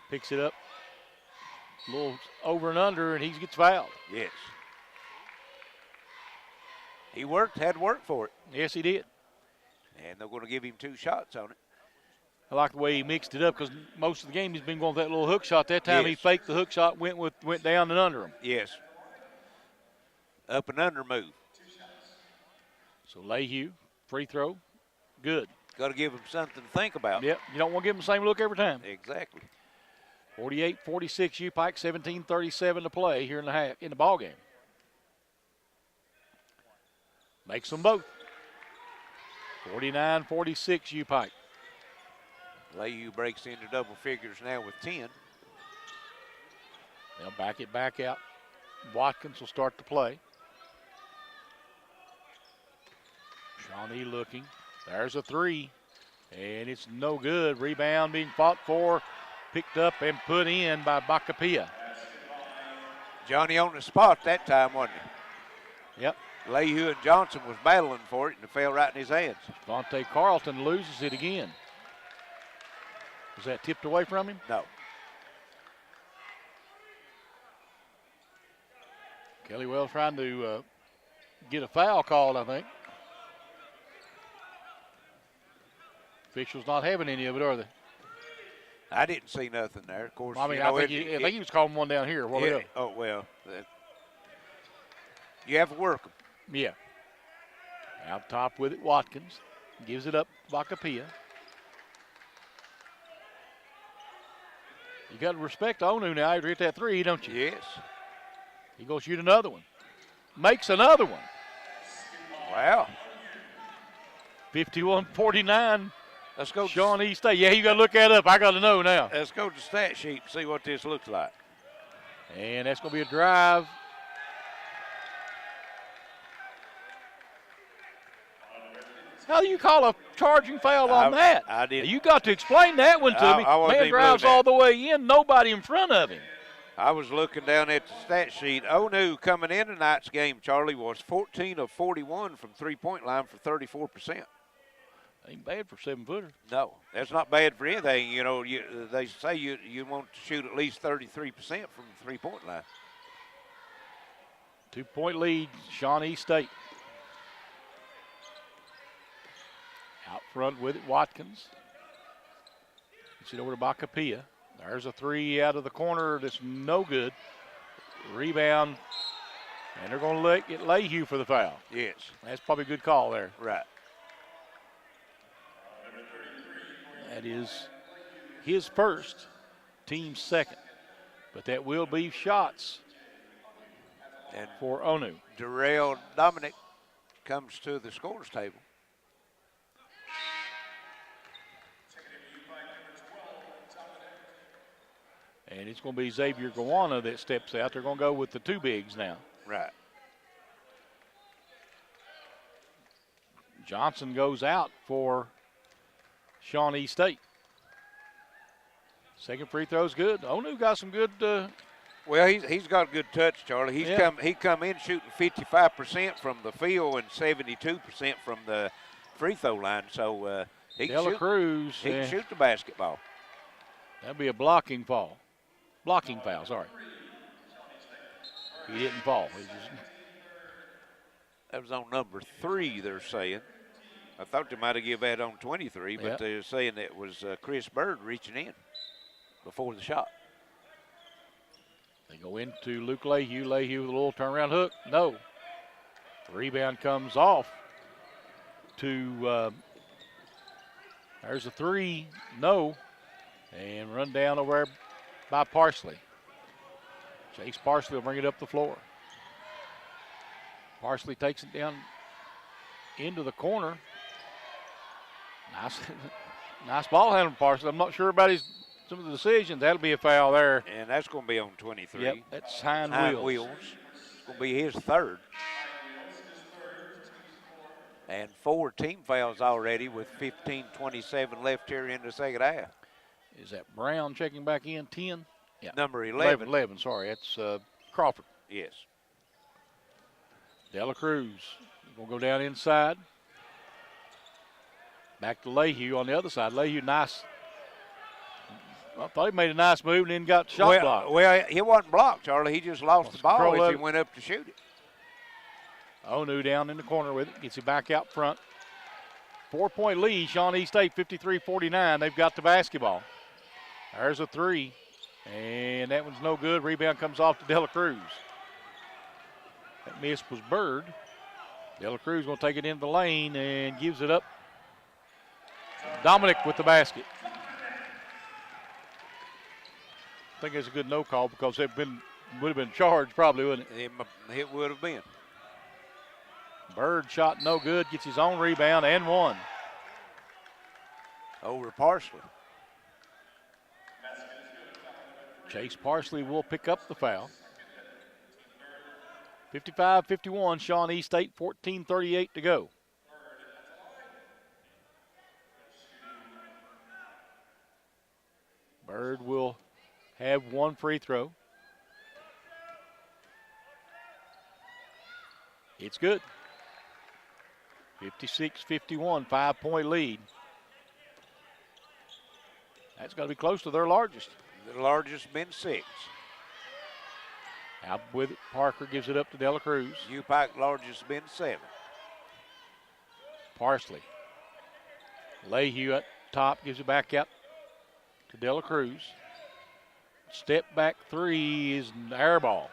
Picks it up. A little over and under, and he gets fouled. Yes. He had work for it. Yes, he did. And they're going to give him 2 shots on it. I like the way he mixed it up because most of the game he's been going with that little hook shot. That time he faked the hook shot, went down and under him. Yes. Up and under move. So Lehue, free throw, good. Got to give him something to think about. Yep, you don't want to give him the same look every time. Exactly. 48-46 UPIKE, 17:37 to play here in the ball game. Makes them both. 49-46 UPIKE. Lehue breaks into double figures now with 10. They'll back it back out. Watkins will start to play. Shawnee looking. There's a three, and it's no good. Rebound being fought for picked up and put in by Bacapia. Johnny on the spot that time, wasn't he? Yep. Lehue and Johnson was battling for it, and it fell right in his hands. Vontae Carlton loses it again. Was that tipped away from him? No. Kelly Wells trying to get a foul called, I think. Officials not having any of it, are they? I didn't see nothing there. Of course, I mean, I think he was calling one down here. Oh, well. You have to work them. Yeah. Out top with it, Watkins. Gives it up, Bacapia. You got to respect Onu now after hit that three, don't you? Yes. He goes shoot another one. Makes another one. Wow. 51-49. Let's go. Shawnee State. Yeah, you got to look that up. I got to know now. Let's go to the stat sheet and see what this looks like. And that's going to be a drive. How do you call a charging foul on that? I did. You got to explain that one to me. Man drives all the way in, nobody in front of him. I was looking down at the stat sheet. Onu coming in tonight's game, Charlie, was 14 of 41 from three-point line for 34%. Ain't bad for 7-footer. No, that's not bad for anything. You know, they say you want to shoot at least 33% from the three-point line. 2-point lead, Shawnee State. Out front with it, Watkins. Gets it over to Bacapia. There's a three out of the corner that's no good. Rebound, and they're going to get Lehue for the foul. Yes. That's probably a good call there. Right. That is his first, team's second. But that will be shots and for Onu. Darrell Dominic comes to the scorer's table. And it's going to be Xavier Gawana that steps out. They're going to go with the two bigs now. Right. Johnson goes out for Shawnee State. Second free throw's good. Onu got some good. Well, he's got a good touch, Charlie. He come in shooting 55% from the field and 72% from the free throw line. So he can shoot the basketball. That'd be a blocking foul. Blocking foul, sorry. He didn't fall. That was on number 3, they're saying. I thought they might have given that on 23, but they're saying it was Chris Bird reaching in before the shot. They go into Luke Lehue. Lehue with a little turnaround hook. No. Rebound comes off to, there's a three. No. And run down over by Parsley. Chase Parsley will bring it up the floor. Parsley takes it down into the corner. Nice ball handling, Parsley. I'm not sure about some of the decisions. That'll be a foul there. And that's going to be on 23. Yep, that's Hind Wheels. It's going to be his third. And 4 team fouls already with 15:27 left here in the second half. Is that Brown checking back in? 10? Yeah. Number 11. 11, sorry. That's Crawford. Yes. Dela Cruz going to go down inside. Back to Lehue on the other side. Lehue, nice. I thought he made a nice move and then got shot blocked. Well, he wasn't blocked, Charlie. He just lost the ball as he went up to shoot it. Onu down in the corner with it. Gets it back out front. 4-point lead, Shawnee State, 53-49. They've got the basketball. There's a three, and that one's no good. Rebound comes off to Dela Cruz. That miss was Bird. Dela Cruz going to take it into the lane and gives it up. Dominic with the basket. I think it's a good no call because it would have been charged probably, wouldn't it? It would have been. Bird shot no good, gets his own rebound and one. Over Parsley. Chase Parsley will pick up the foul. 55-51, Shawnee State, 14:38 to go. Bird will have one free throw. It's good. 56-51, 5-point lead. That's got to be close to their largest. The largest been 6. Out with it, Parker gives it up to Dela Cruz. UPIKE largest been 7. Parsley. Lehue at top, gives it back out to Dela Cruz. Step back three is an air ball.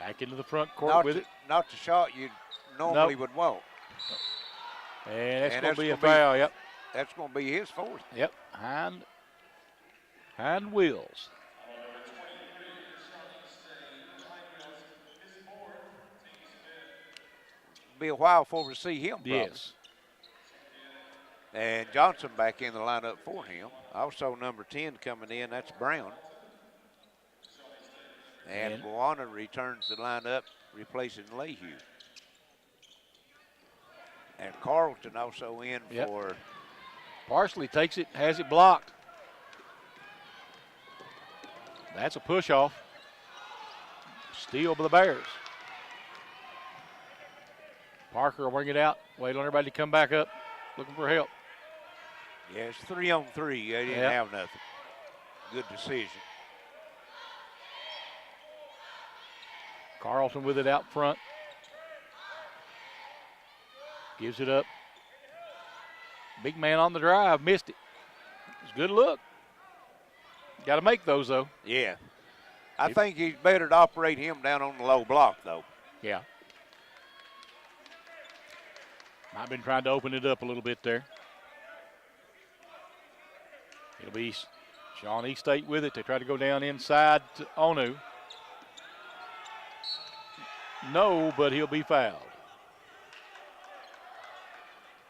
Back into the front court with it. Not the shot you normally would want. And that's going to be a foul, yep. That's going to be his 4th. Yep, Hind Wills. Be a while before we see him. Probably. Yes. And Johnson back in the lineup for him. Also number 10 coming in, that's Brown. And Buana returns the lineup, replacing Lehue. And Carlton also in for. Parsley takes it, has it blocked. That's a push off. Steal by the Bears. Parker will bring it out. Wait on everybody to come back up, looking for help. Yeah, it's 3-on-3. They didn't have nothing. Good decision. Carlton with it out front. Gives it up. Big man on the drive, missed it. It's a good look. Got to make those, though. Yeah. I think he's better to operate him down on the low block, though. Yeah. Might have been trying to open it up a little bit there. It'll be Shawnee State with it. They try to go down inside to Onu. No, but he'll be fouled.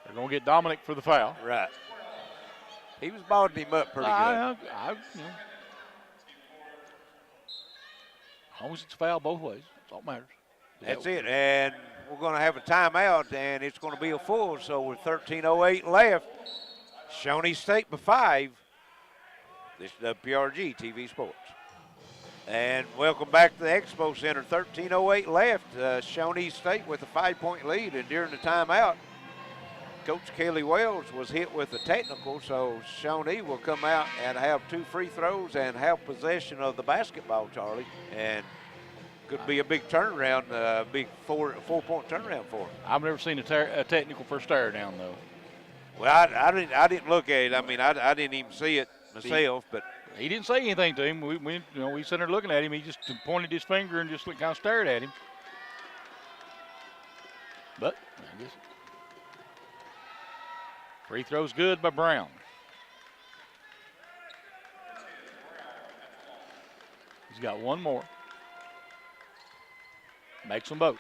They're going to get Dominic for the foul. Right. He was bothering him up pretty good. As long as it's a foul both ways, that's all that matters. That's it. And we're going to have a timeout, and it's going to be a full. So with 13:08 left, Shawnee State by 5. This is WPRG TV Sports. And welcome back to the Expo Center. 13:08 left. Shawnee State with a 5-point lead. And during the timeout, Coach Kelly Wells was hit with a technical, so Shawnee will come out and have 2 free throws and have possession of the basketball, Charlie. And could be a big turnaround, big four-point turnaround for him. I've never seen a technical for stare down, though. Well, I didn't look at it. I mean, I didn't even see it myself, but he didn't say anything to him. We sat there looking at him. He just pointed his finger and just kind of stared at him. But I guess free throw's good by Brown. He's got one more. Makes them both.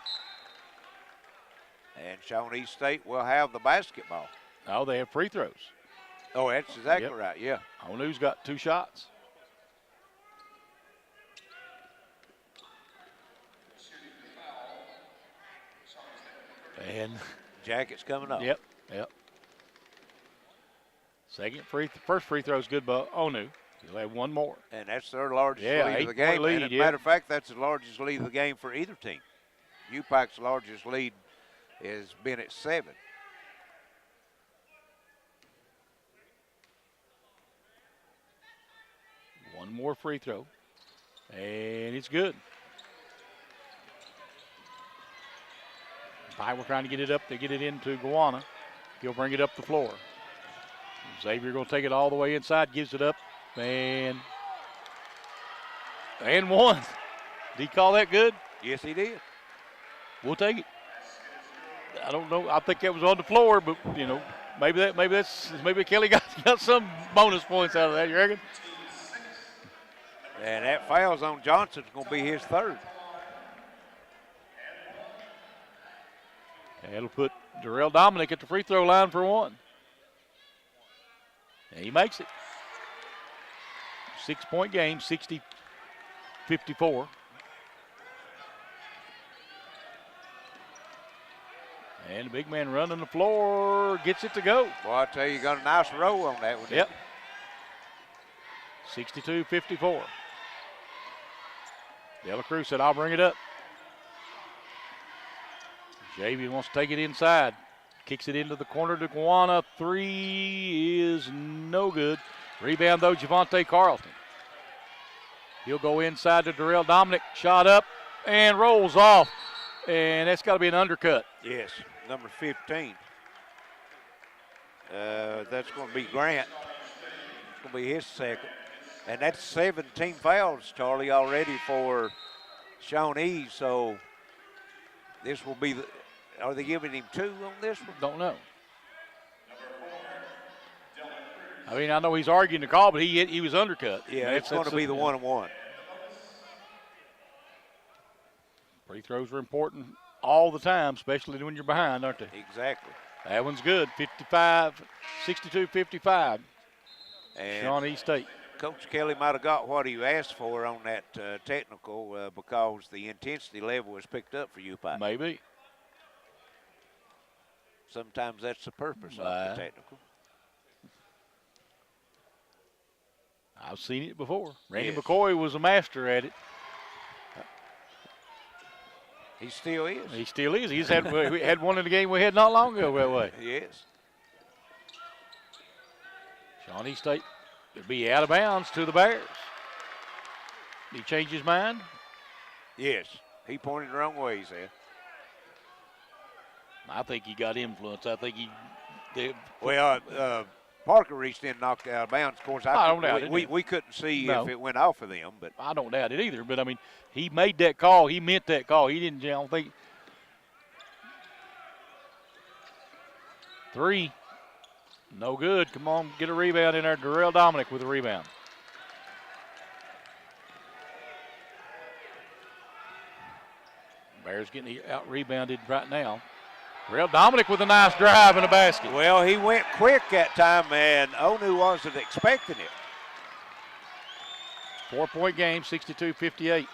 And Shawnee State will have the basketball. Oh, they have free throws. Oh, that's exactly right, yeah. Onu's got 2 shots. And Jacket's coming up. Yep. First free throw is good by Onu. He'll have one more. And that's their largest lead of the game. Lead, and as a matter of fact, that's the largest lead of the game for either team. UPIKE's largest lead has been at 7. One more free throw, and it's good. We're trying to get it up. They get it into Guana. He'll bring it up the floor. Xavier going to take it all the way inside, gives it up, and one. Did he call that good? Yes, he did. We'll take it. I don't know. I think that was on the floor, but maybe Kelly got some bonus points out of that. You reckon? And that foul's on Johnson. It's going to be his 3rd. And it'll put Darrell Dominic at the free throw line for 1. And he makes it. 6-point game, 60-54. And the big man running the floor gets it to go. Well, I tell you, you got a nice roll on that one. Yep. 62-54. De La Cruz said, I'll bring it up. Javy wants to take it inside. Kicks it into the corner to Guana. Three is no good. Rebound, though, Javante Carlton. He'll go inside to Darrell Dominic. Shot up and rolls off. And that's got to be an undercut. Yes, number 15. That's going to be Grant. It's going to be his second. And that's 17 fouls, Charlie, already for Shawnee. So this will be are they giving him 2 on this one? Don't know. I mean, I know he's arguing the call, but he was undercut. Yeah, it's going to be the 1-on-1. Free throws are important all the time, especially when you're behind, aren't they? Exactly. That one's good. 62-55. And Shawnee State. Coach Kelly might have got what he asked for on that technical because the intensity level was picked up for UPIKE. Maybe. Sometimes that's the purpose of the technical. I've seen it before. Randy Yes. McCoy was a master at it. He still is. He still is. We had one in the game we had not long ago that way. Yes. Shawnee State will be out of bounds to the Bears. Did he change his mind? Yes. He pointed the wrong way, he said. I think he got influence. I think he did. Well, Parker reached in and knocked it out of bounds. Of course, I don't doubt it. We couldn't see No. if it went off of them. But I don't doubt it either. But, I mean, he made that call. He meant that call. He didn't, I don't think. 3. No good. Come on, get a rebound in there. Darrell Dominic with a rebound. Bears getting out-rebounded right now. Darrell Dominic with a nice drive and a basket. Well, he went quick that time, and Onu wasn't expecting it. 4-point game, 62-58.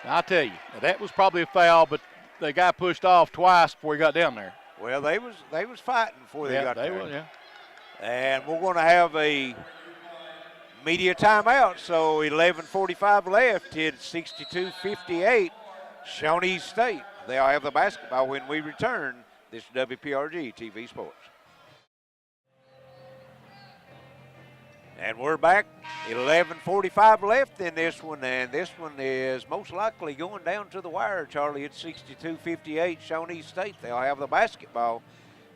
I'll tell you, that was probably a foul, but the guy pushed off twice before he got down there. Well, they was fighting before they got there. Were, yeah. And we're going to have a media timeout, so 11:45 left. It's 62-58, Shawnee State. They'll have the basketball when we return. This is WPRG TV Sports. And we're back. 11:45 left in this one, and this one is most likely going down to the wire, Charlie. It's 62-58, Shawnee State. They'll have the basketball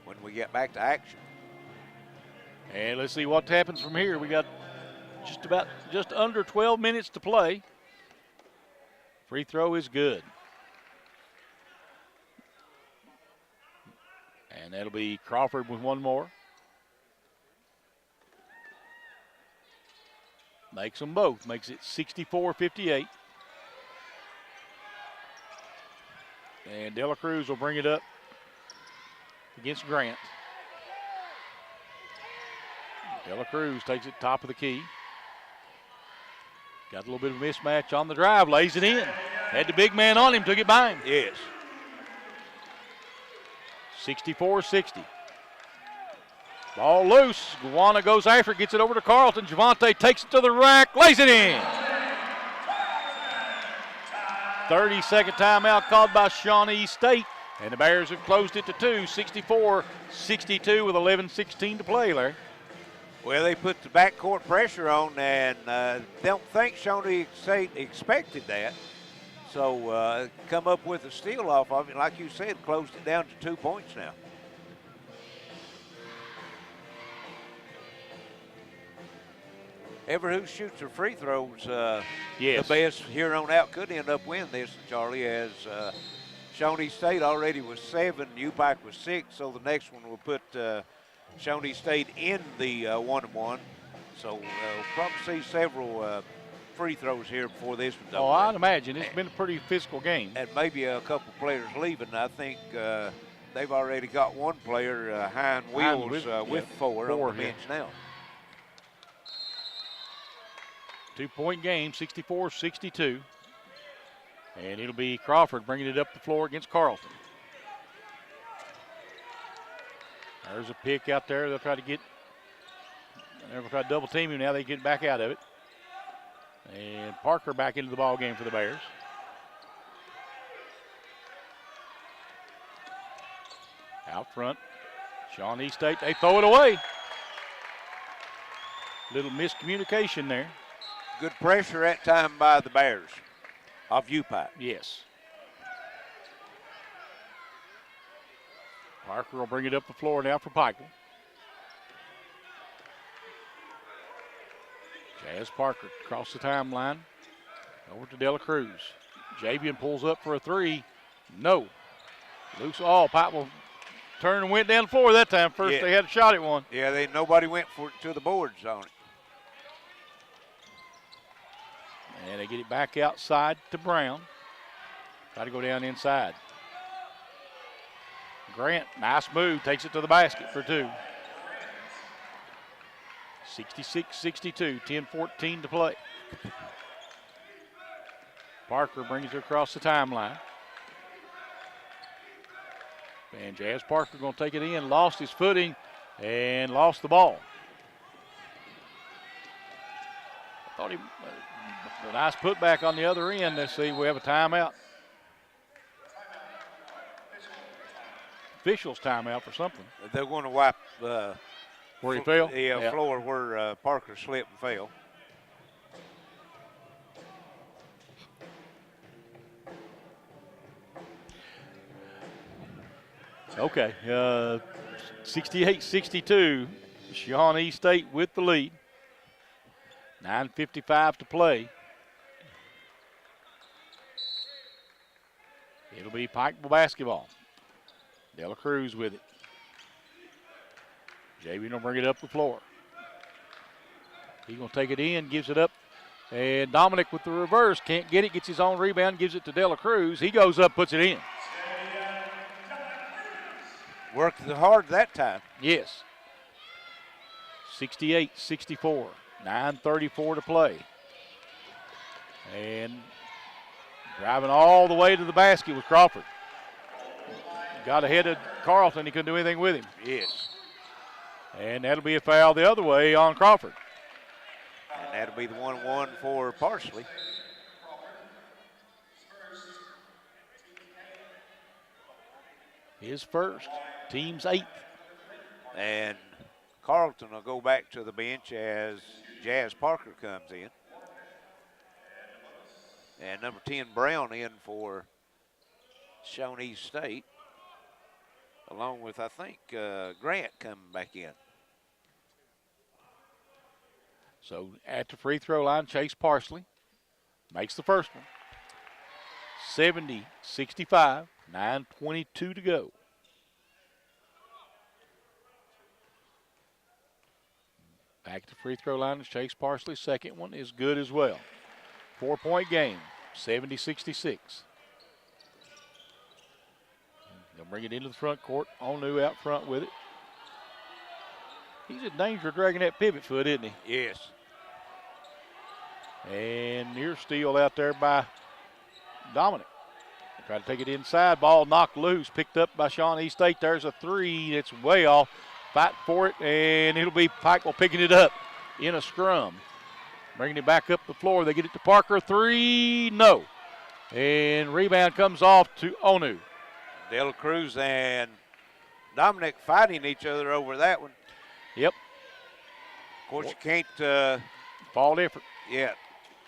when we get back to action. And let's see what happens from here. We got just under 12 minutes to play. Free throw is good. And that'll be Crawford with one more. Makes them both. Makes it 64-58. And De La Cruz will bring it up against Grant. De La Cruz takes it top of the key. Got a little bit of a mismatch on the drive. Lays it in. Had the big man on him. Took it by him. Yes. 64-60. Ball loose. Guana goes after it, gets it over to Carlton. Javante takes it to the rack, lays it in. 30-second timeout called by Shawnee State. And the Bears have closed it to 2, 64-62 with 11:16 to play, Larry. Well, they put the backcourt pressure on, and don't think Shawnee State expected that. So come up with a steal off of it. Like you said, closed it down to 2 points now. Ever who shoots their free throws Yes. the best here on out could end up winning this, Charlie, as Shawnee State already was 7, UPIKE was 6, so the next one will put Shawnee State in the 1-1. So we'll probably see several free throws here before this one's over. Oh, I'd imagine. It's been a pretty physical game. And maybe a couple players leaving. I think they've already got one player, Hein Wheels, with 4 on the bench now. 2-point game, 64-62. And it'll be Crawford bringing it up the floor against Carlton. There's a pick out there. They'll try to double team him now. They get back out of it. And Parker back into the ball game for the Bears. Out front, Shawnee State, they throw it away. Little miscommunication there. Good pressure that time by the Bears of UPIKE. Yes. Parker will bring it up the floor now for Pikeville. Jazz Parker across the timeline. Over to Dela Cruz. Javian pulls up for a three. No. Loose all. Pikeville turned and went down the floor that time. First they had a shot at one. Yeah, nobody went to the boards on it. And they get it back outside to Brown. Try to go down inside. Grant, nice move, takes it to the basket for two. 66-62, 10-14 to play. Parker brings it across the timeline. And Jazz Parker going to take it in, lost his footing, and lost the ball. I thought a nice putback on the other end. Let's see, we have a timeout. Officials timeout for something. They're going to wipe where he fell? Yeah, floor where Parker slipped and fell. Okay, 68-62, Shawnee State with the lead. 9:55 to play. It'll be Pikeville basketball. Dela Cruz with it. Javian will bring it up the floor. He's going to take it in, gives it up. And Dominic with the reverse. Can't get it, gets his own rebound, gives it to Dela Cruz. He goes up, puts it in. Worked hard that time. Yes. 68-64. 9:34 to play. And driving all the way to the basket was Crawford. Got ahead of Carlton. He couldn't do anything with him. Yes. And that'll be a foul the other way on Crawford. And that'll be the 1-1 for Parsley. His first. Team's 8th. And Carlton will go back to the bench as Jazz Parker comes in. And number 10, Brown, in for Shawnee State, along with, I think, Grant coming back in. So at the free throw line, Chase Parsley makes the first one. 70-65, 9:22 to go. Back to the free throw line is Chase Parsley. Second one is good as well. 4-point game, 70-66. They'll bring it into the front court. Onu out front with it. He's in danger of dragging that pivot foot, isn't he? Yes. And near steal out there by Dominic. Try to take it inside. Ball knocked loose. Picked up by Shawnee State. There's a three. It's way off. Fight for it, and it'll be Pikeville picking it up in a scrum. Bringing it back up the floor. They get it to Parker. Three, no. And rebound comes off to Onu. Dela Cruz and Dominic fighting each other over that one. Yep. Of course, you can't fault effort. Yeah,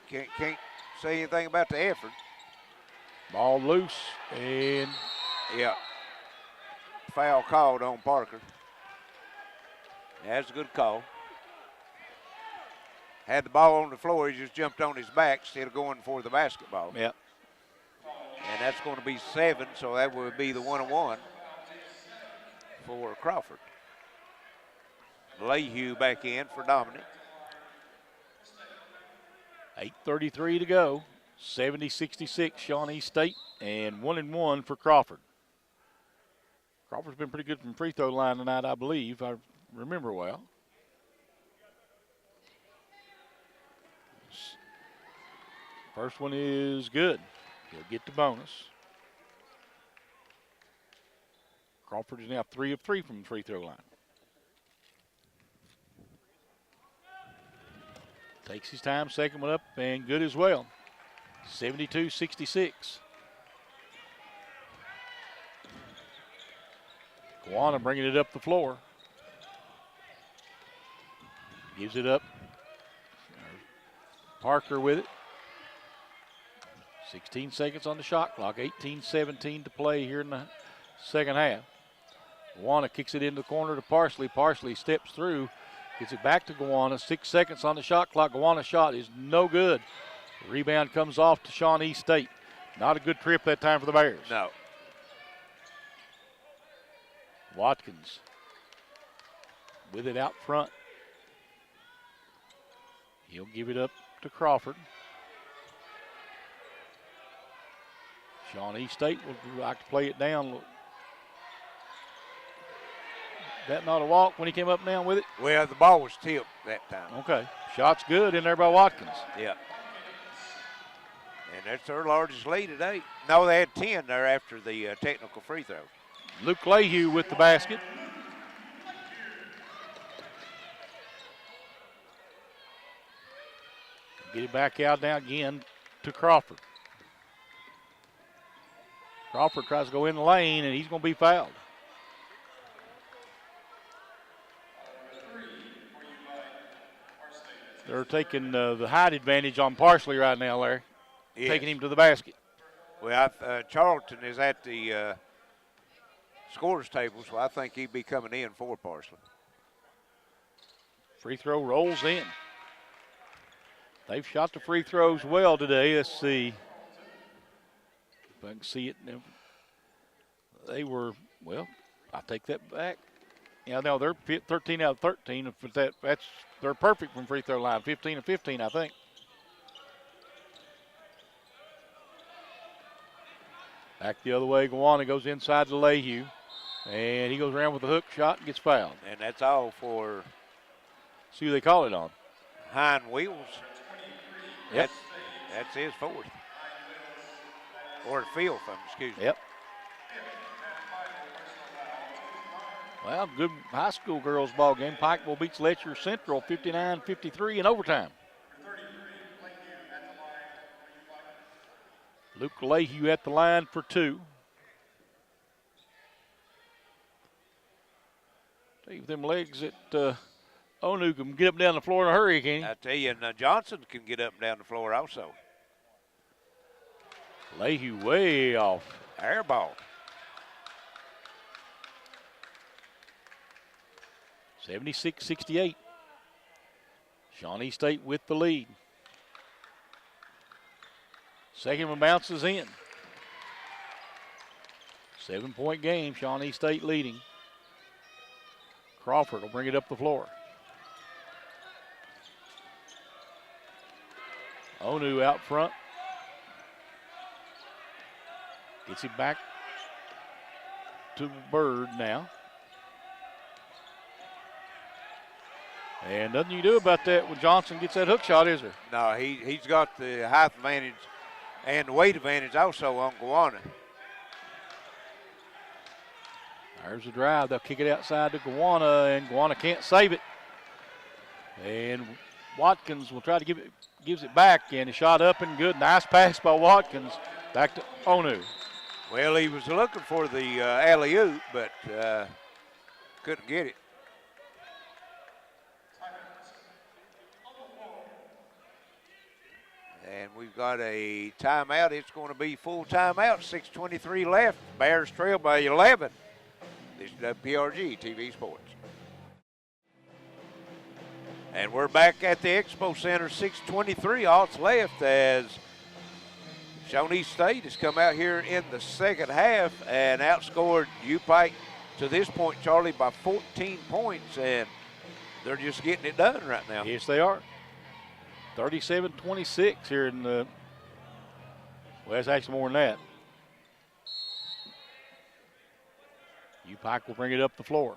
can't say anything about the effort. Ball loose, and yeah, foul called on Parker. That's a good call. Had the ball on the floor, he just jumped on his back instead of going for the basketball. Yep. And that's going to be 7, so that would be the 1-1 for Crawford. Lehue back in for Dominic. 8:33 to go. 70-66 Shawnee State, and 1-1 for Crawford. Crawford's been pretty good from free throw line tonight, I believe. I remember well. First one is good. He'll get the bonus. Crawford is now 3 of 3 from the free throw line. Takes his time, second one up, and good as well. 72-66. Guana bringing it up the floor. Gives it up. Parker with it. 16 seconds on the shot clock. 18-17 to play here in the second half. Guana kicks it into the corner to Parsley. Parsley steps through. Gets it back to Guana. 6 seconds on the shot clock. Guana's shot is no good. The rebound comes off to Shawnee State. Not a good trip that time for the Bears. No. Watkins with it out front. He'll give it up to Crawford. Shawnee State would like to play it down. That not a walk when he came up and down with it? Well, the ball was tipped that time. Okay. Shot's good in there by Watkins. Yeah. And that's their largest lead today. No, they had 10 there after the technical free throw. Luke Lehue with the basket. Get it back out now again to Crawford. Crawford tries to go in the lane, and he's going to be fouled. They're taking the height advantage on Parsley right now, Larry. Yes. Taking him to the basket. Well, Charlton is at the scorers table, so I think he'd be coming in for Parsley. Free throw rolls in. They've shot the free throws well today. Let's see if I can see it. They were, well, I take that back. Yeah, no, they're 13 out of 13. But they're perfect from free throw line. 15 of 15, I think. Back the other way, Guana goes inside to Lehue. And he goes around with a hook shot and gets fouled. And that's all for... See who they call it on. Hein Wheels. Yep. That's his fourth. Or field, excuse me. Yep. Well, good high school girls ball game. Pikeville beats Letcher Central 59-53 in overtime. Luke Lehue at the line for 2. Tell you, with them legs that Onu can get up and down the floor in a hurry, can he? I tell you, and Johnson can get up and down the floor also. Lehue way off. Air ball. 76-68. Shawnee State with the lead. Second one bounces in. 7-point game, Shawnee State leading. Crawford will bring it up the floor. Onu out front. Gets it back to Bird now. And nothing you do about that when Johnson gets that hook shot, is there? No, he's got the height advantage and the weight advantage also on Guana. There's a drive. They'll kick it outside to Guana, and Guana can't save it. And Watkins will try to gives it back, and a shot up and good. Nice pass by Watkins. Back to Onu. Well, he was looking for the alley-oop, but couldn't get it. And we've got a timeout. It's going to be full timeout. 6:23 left. Bears trail by 11. This is WPRG TV Sports. And we're back at the Expo Center. 6:23 all that's left as Shawnee State has come out here in the second half and outscored UPIKE to this point, Charlie, by 14 points. And they're just getting it done right now. Yes, they are. 37-26 here in the, well, it's actually more than that. UPIKE will bring it up the floor.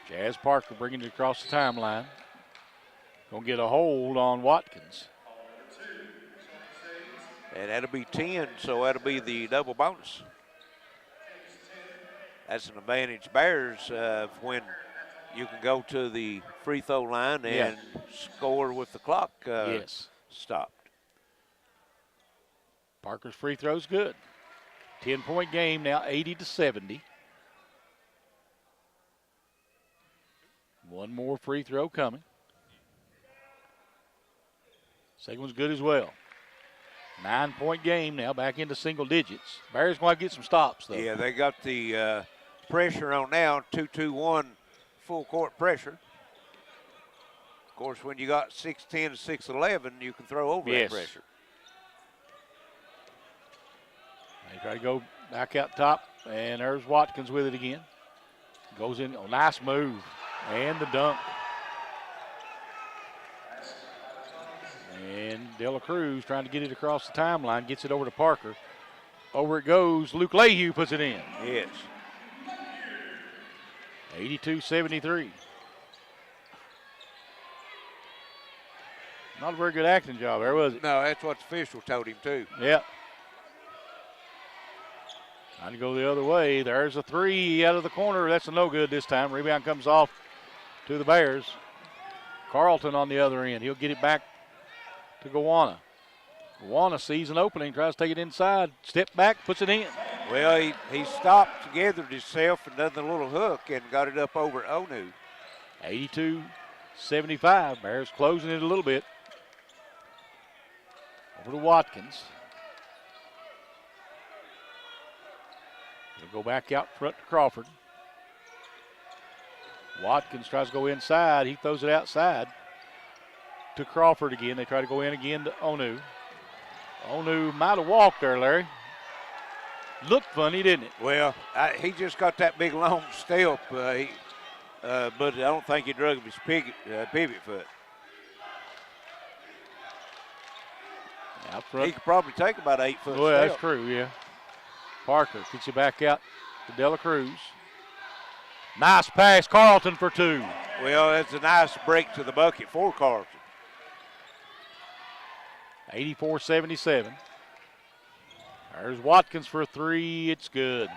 Jazz Parker bringing it across the timeline. Gonna get a hold on Watkins. And that'll be 10, so that'll be the double bonus. That's an advantage Bears when you can go to the free throw line and score with the clock stopped. Parker's free throw's good. 10-point game now, 80-70. One more free throw coming. Second one's good as well. 9-point game now, back into single digits. Bears going to get some stops, though. Yeah, they got the pressure on now, 2-2-1 full court pressure. Of course, when you got 6'10 to 6'11, you can throw over that pressure. They try to go back out top, and there's Watkins with it again. Goes in, nice move, and the dunk. And De La Cruz trying to get it across the timeline, gets it over to Parker. Over it goes. Luke Lehue puts it in. Yes. 82-73. Not a very good acting job there, was it? No, that's what the official told him, too. Yeah. Trying to go the other way. There's a three out of the corner. That's a no good this time. Rebound comes off to the Bears. Carlton on the other end. He'll get it back to Gowana. Gowana sees an opening, tries to take it inside. Step back, puts it in. Well, he stopped, gathered himself, and done the little hook and got it up over Onu. 82-75. Bears closing it a little bit. Over to Watkins. He'll go back out front to Crawford. Watkins tries to go inside. He throws it outside to Crawford again. They try to go in again to Onu. Onu might have walked there, Larry. Looked funny, didn't it? Well, he just got that big long step, but I don't think he drug his pivot foot. Out front. He could probably take about 8 foot Well, step. that's true, yeah. Parker gets it back out to De La Cruz. Nice pass, Carlton for two. Well, it's a nice break to the bucket for Carlton. 84-77. There's Watkins for a three. It's good.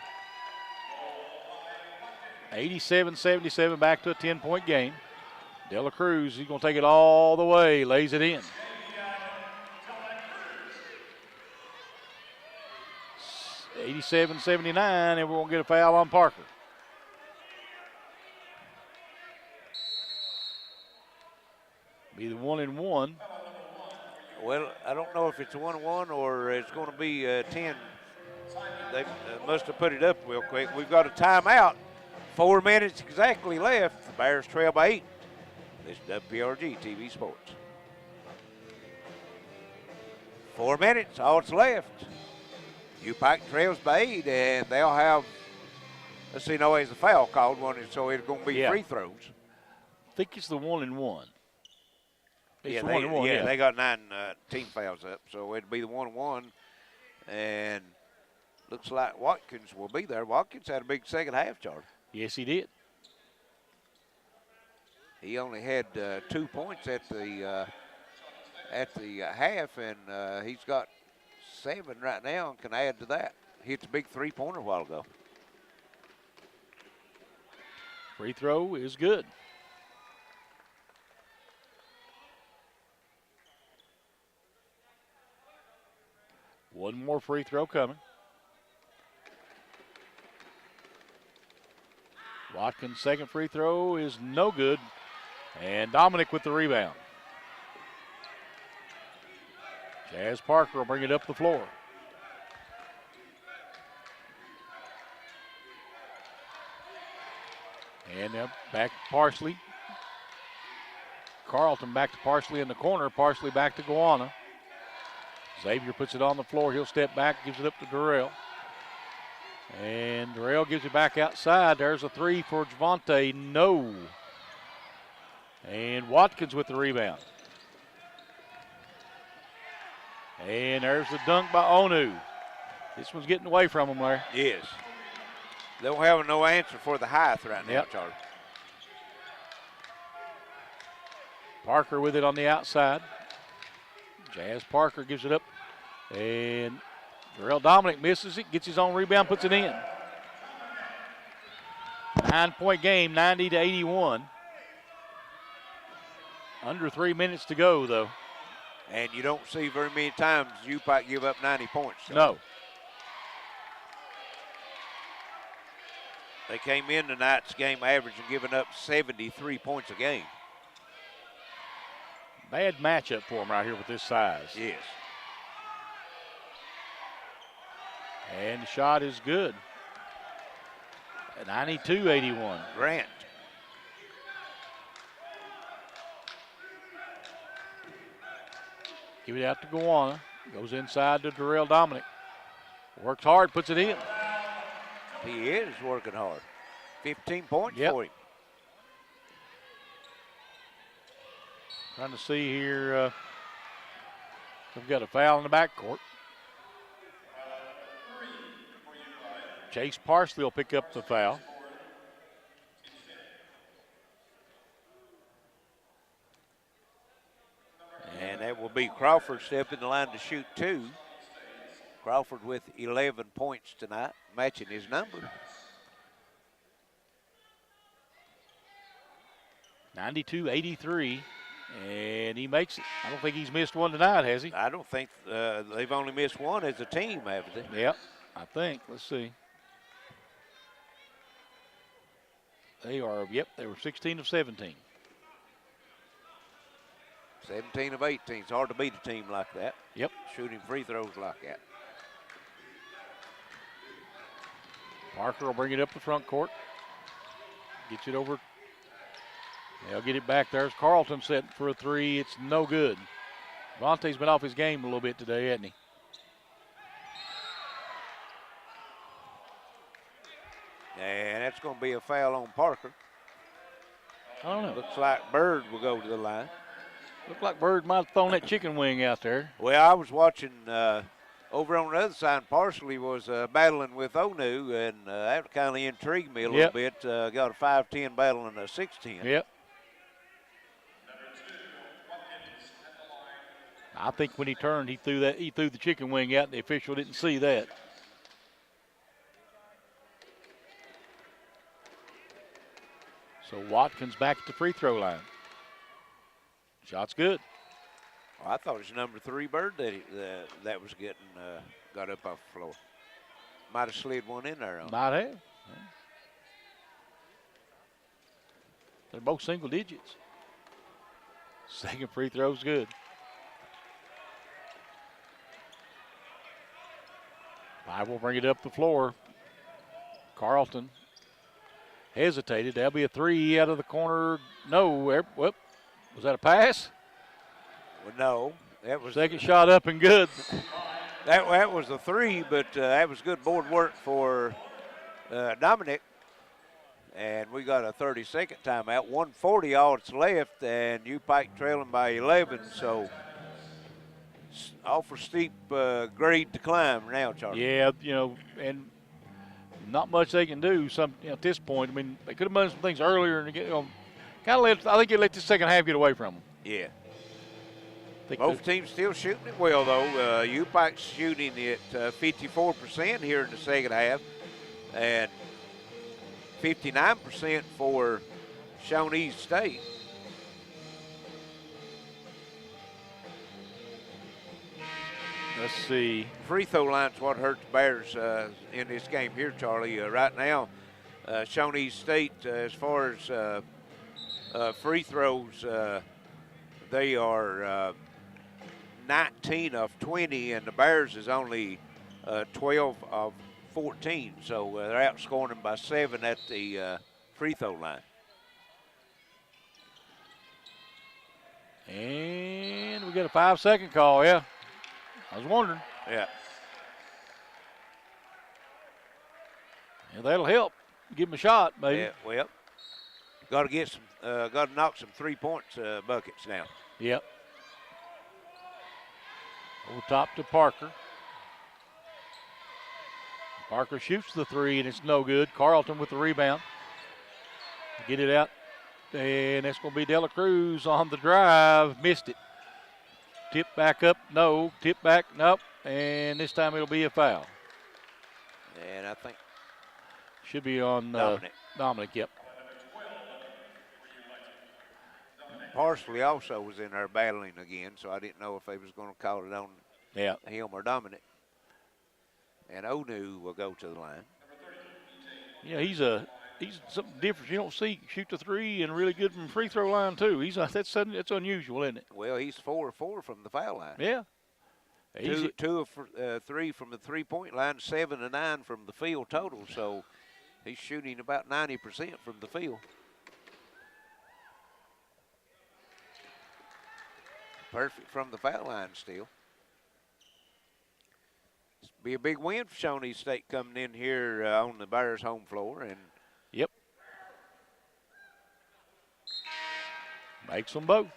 87-77, back to a 10-point game. De La Cruz, he's going to take it all the way, lays it in. $87-79, and we won't get a foul on Parker. Be the 1-and-1. Well, I don't know if it's a 1-1 or it's going to be 10. They must have put it up real quick. We've got a timeout. 4 minutes exactly left. The Bears trail by 8. This is WPRG TV Sports. 4 minutes, all that's left. UPIKE trails by 8, and they'll have, let's see, no, there's a foul called one, so it's going to be free throws. I think it's the 1-and-1. Yeah, they got 9 team fouls up, so it'd be the 1-1. And looks like Watkins will be there. Watkins had a big second half, Charlie. Yes, he did. He only had 2 points at the half, and he's got 7 right now and can add to that. Hit the big three-pointer a while ago. Free throw is good. One more free throw coming. Watkins' second free throw is no good. And Dominic with the rebound. Jazz Parker will bring it up the floor. And now back to Parsley. Carlton back to Parsley in the corner. Parsley back to Gowana. Xavier puts it on the floor. He'll step back, gives it up to Durrell. And Durrell gives it back outside. There's a three for Javante. No. And Watkins with the rebound. And there's the dunk by Onu. This one's getting away from him there. Yes. They don't have no answer for the height right now, Charlie. Parker with it on the outside. Jazz Parker gives it up And Darrell Dominic misses it, gets his own rebound, puts it in. 9-point game, 90-81. Under 3 minutes to go, though. And you don't see very many times UPIKE give up 90 points. So. No. They came in tonight's game averaging giving up 73 points a game. Bad matchup for them right here with this size. Yes. And the shot is good. 92-81. Grant. Give it out to Gowana. Goes inside to Darrell Dominic. Works hard, puts it in. He is working hard. 15 points for him. Trying to see here. We've got a foul in the backcourt. Chase Parsley will pick up the foul. And that will be Crawford stepping the line to shoot 2. Crawford with 11 points tonight, matching his number. 92-83, and he makes it. I don't think he's missed one tonight, has he? I don't think they've only missed one as a team, haven't they? Yep, I think. Let's see. They were 16 of 17. 17 of 18. It's hard to beat a team like that. Yep. Shooting free throws like that. Parker will bring it up the front court. Gets it over. They'll get it back. There's Carlton setting for a 3. It's no good. Vontae's been off his game a little bit today, hasn't he? And that's going to be a foul on Parker. I don't know. Looks like Bird will go to the line. Looked like Bird might have thrown that chicken wing out there. Well, I was watching over on the other side. Parsley was battling with Onu, and that kind of intrigued me a little bit. Got a 5'10" battle and a 6'10". Yep. I think when he turned, he threw the chicken wing out, and the official didn't see that. So Watkins back at the free throw line. Shot's good. Well, I thought it was number 3 Bird that was getting got up off the floor. Might have slid one in there. Might have. Yeah. They're both single digits. Second free throw's good. I will bring it up the floor. Carlton hesitated. That'll be a 3 out of the corner. No. Whoop. Was that a pass? Well, no. That was second shot up and good. That was a 3, but that was good board work for Dominic. And we got a 30-second timeout. 1:40 all that's left, and UPIKE trailing by 11. So awful steep grade to climb now, Charlie. Yeah, and not much they can do. At this point, I mean, they could have done some things earlier and I think it let the second half get away from them. Yeah. Both teams still shooting it well, though. UPIKE's shooting at 54% here in the second half, and 59% for Shawnee State. Let's see. Free throw line's what hurt the Bears in this game here, Charlie. Right now, Shawnee State, as far as free throws, they are 19 of 20, and the Bears is only 12 of 14. So they're outscoring them by 7 at the free throw line. And we got a 5-second call, yeah. I was wondering. Yeah. Yeah, that'll help. Give him a shot, maybe. Yeah, well, got to get some, got to knock some 3-point buckets now. Yep. Over top to Parker. Parker shoots the 3, and it's no good. Carlton with the rebound. Get it out, and that's going to be Dela Cruz on the drive. Missed it. Tip back up, no. Tip back, nope. And this time it'll be a foul. And I think should be on Dominic, yep. Parsley also was in there battling again, so I didn't know if they was going to call it on him or Dominic. And Onu will go to the line. Yeah, he's something different. You don't see shoot the three and really good from free throw line too. That's unusual, isn't it? Well, he's 4 of 4 from the foul line. Yeah. Two of 3 from the 3-point line, 7 of 9 from the field total. So he's shooting about 90% from the field. Perfect from the foul line still. Be a big win for Shawnee State coming in here on the Bears' home floor, and yep, makes them both.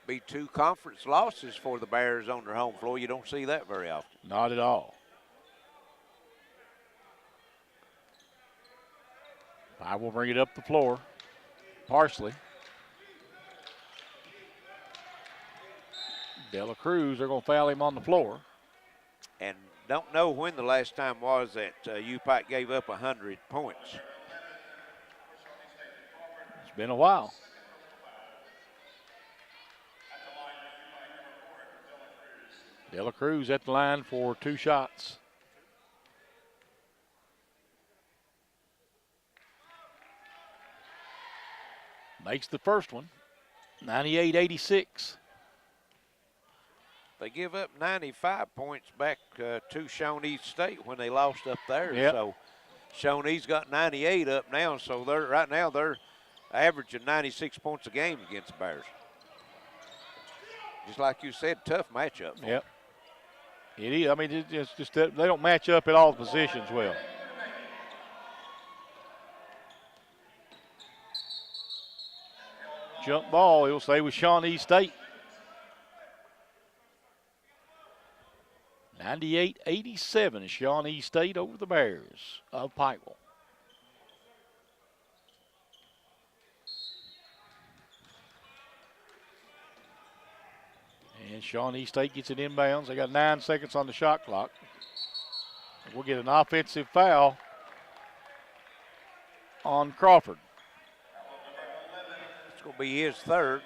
Be 2 conference losses for the Bears on their home floor. You don't see that very often. Not at all. I will bring it up the floor. Parsley. Dela Cruz, they're going to foul him on the floor. And don't know when the last time was that UPIKE gave up 100 points. It's been a while. Dela Cruz at the line for 2 shots. Makes the first one, 98-86. They give up 95 points back to Shawnee State when they lost up there. Yep. So Shawnee's got 98 up now. So right now they're averaging 96 points a game against the Bears. Just like you said, tough matchup. Yep. It is. I mean, it's just that they don't match up at all positions well. Jump ball, he'll stay with Shawnee State. 98-87 is Shawnee State over the Bears of Pikeville. And Shawnee State gets it inbounds. They got 9 seconds on the shot clock. We'll get an offensive foul on Crawford. It's going to be his third.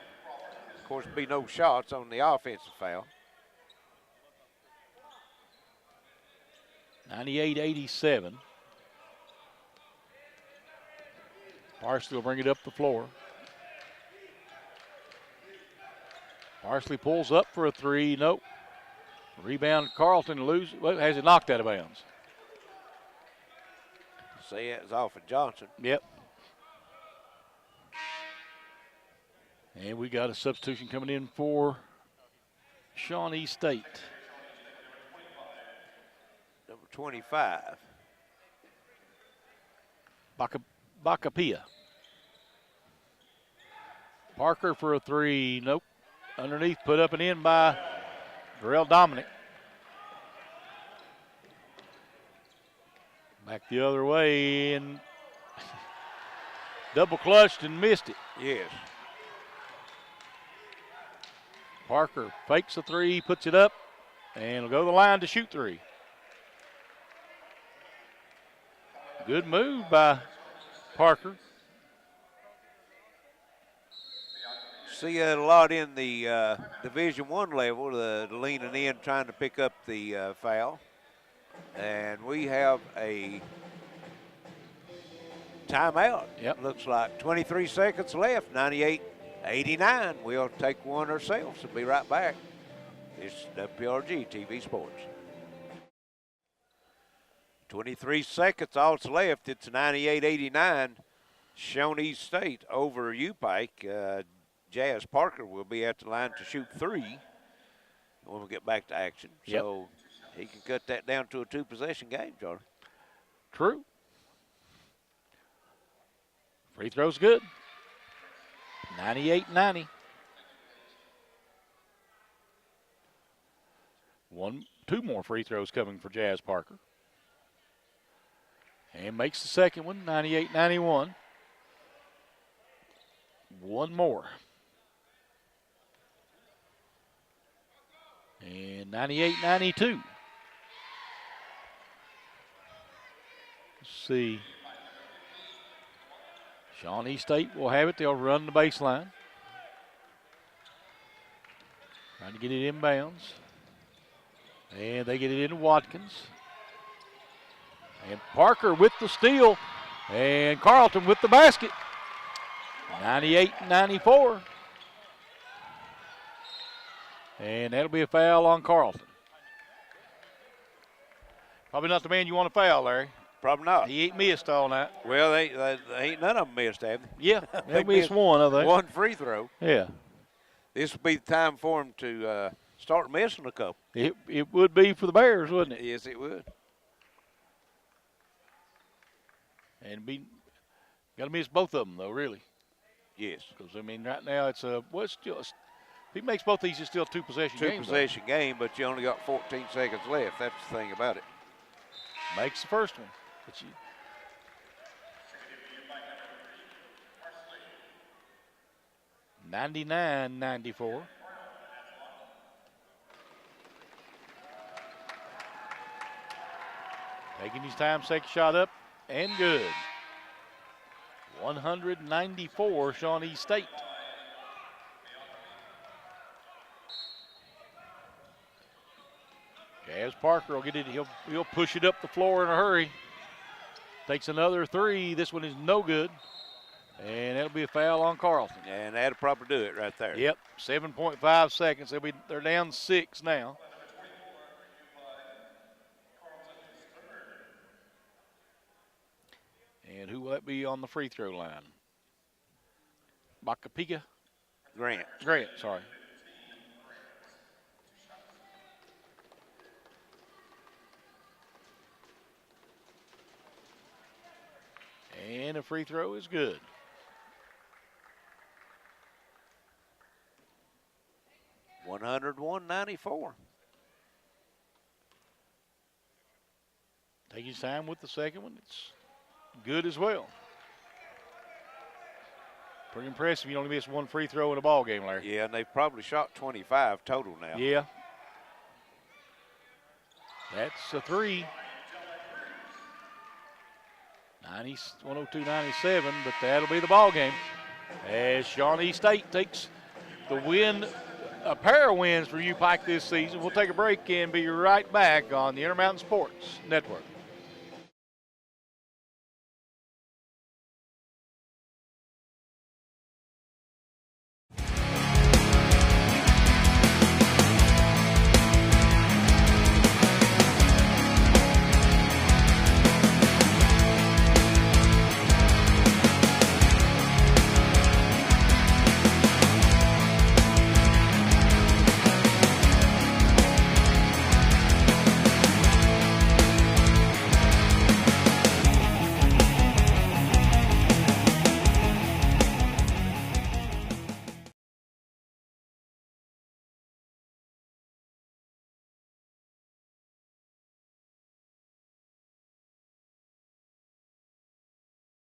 Of course, be no shots on the offensive foul. 98-87. Parsley will bring it up the floor. Parsley pulls up for a 3. Nope. Rebound Carlton loses. Well, has it knocked out of bounds? Say it was off of Johnson. Yep. And we got a substitution coming in for Shawnee State. Number 25. Bacapia. Parker for a 3. Nope. Underneath, put up and in by Darrell Dominic. Back the other way and double clutched and missed it. Yes. Parker fakes a 3, puts it up, and will go to the line to shoot 3. Good move by Parker. See it a lot in the Division I level, the leaning in, trying to pick up the foul. And we have a timeout. Yep. Looks like 23 seconds left, 98-89. We'll take one ourselves and be right back. It's WPRG TV Sports. 23 seconds, all that's left. It's 98-89. Shawnee State over UPIKE. Jazz Parker will be at the line to shoot 3 when we get back to action. Yep. So he can cut that down to a 2-possession game, Charlie. True. Free throw's good. 98-90. 2 more free throws coming for Jazz Parker. And makes the second one, 98-91. 1 more. And 98-92. Let's see. Shawnee State will have it. They'll run the baseline. Trying to get it inbounds. And they get it into Watkins. And Parker with the steal. And Carlton with the basket. 98-94. And that'll be a foul on Carlton. Probably not the man you want to foul, Larry. Probably not. He ain't missed all night. Well, they ain't none of them missed, have they? Yeah, they missed one, I think. One free throw. Yeah. This would be the time for them to start missing a couple. It would be for the Bears, wouldn't it? Yes, it would. And got to miss both of them, though, really. Yes. Because, I mean, right now it's still, if he makes both these, it's still a two-possession game. Two-possession game, but you only got 14 seconds left. That's the thing about it. Makes the first one. But 99-94. Taking his time, second shot up, and good. 194, Shawnee State. As Parker will get it, he'll push it up the floor in a hurry. Takes another three. This one is no good. And that'll be a foul on Carlton. And that'll probably do it right there. Yep, 7.5 seconds. They're down 6 now. And who will that be on the free throw line? UPIKE? Grant, sorry. And a free throw is good. $101.94. Take his time with the second one. It's good as well. Pretty impressive. You only missed one free throw in a ball game, Larry. Yeah, and they've probably shot 25 total now. Yeah. That's a three. 102-97, but that'll be the ball game. As Shawnee State takes the win, a pair of wins for UPIKE this season. We'll take a break and be right back on the Intermountain Sports Network.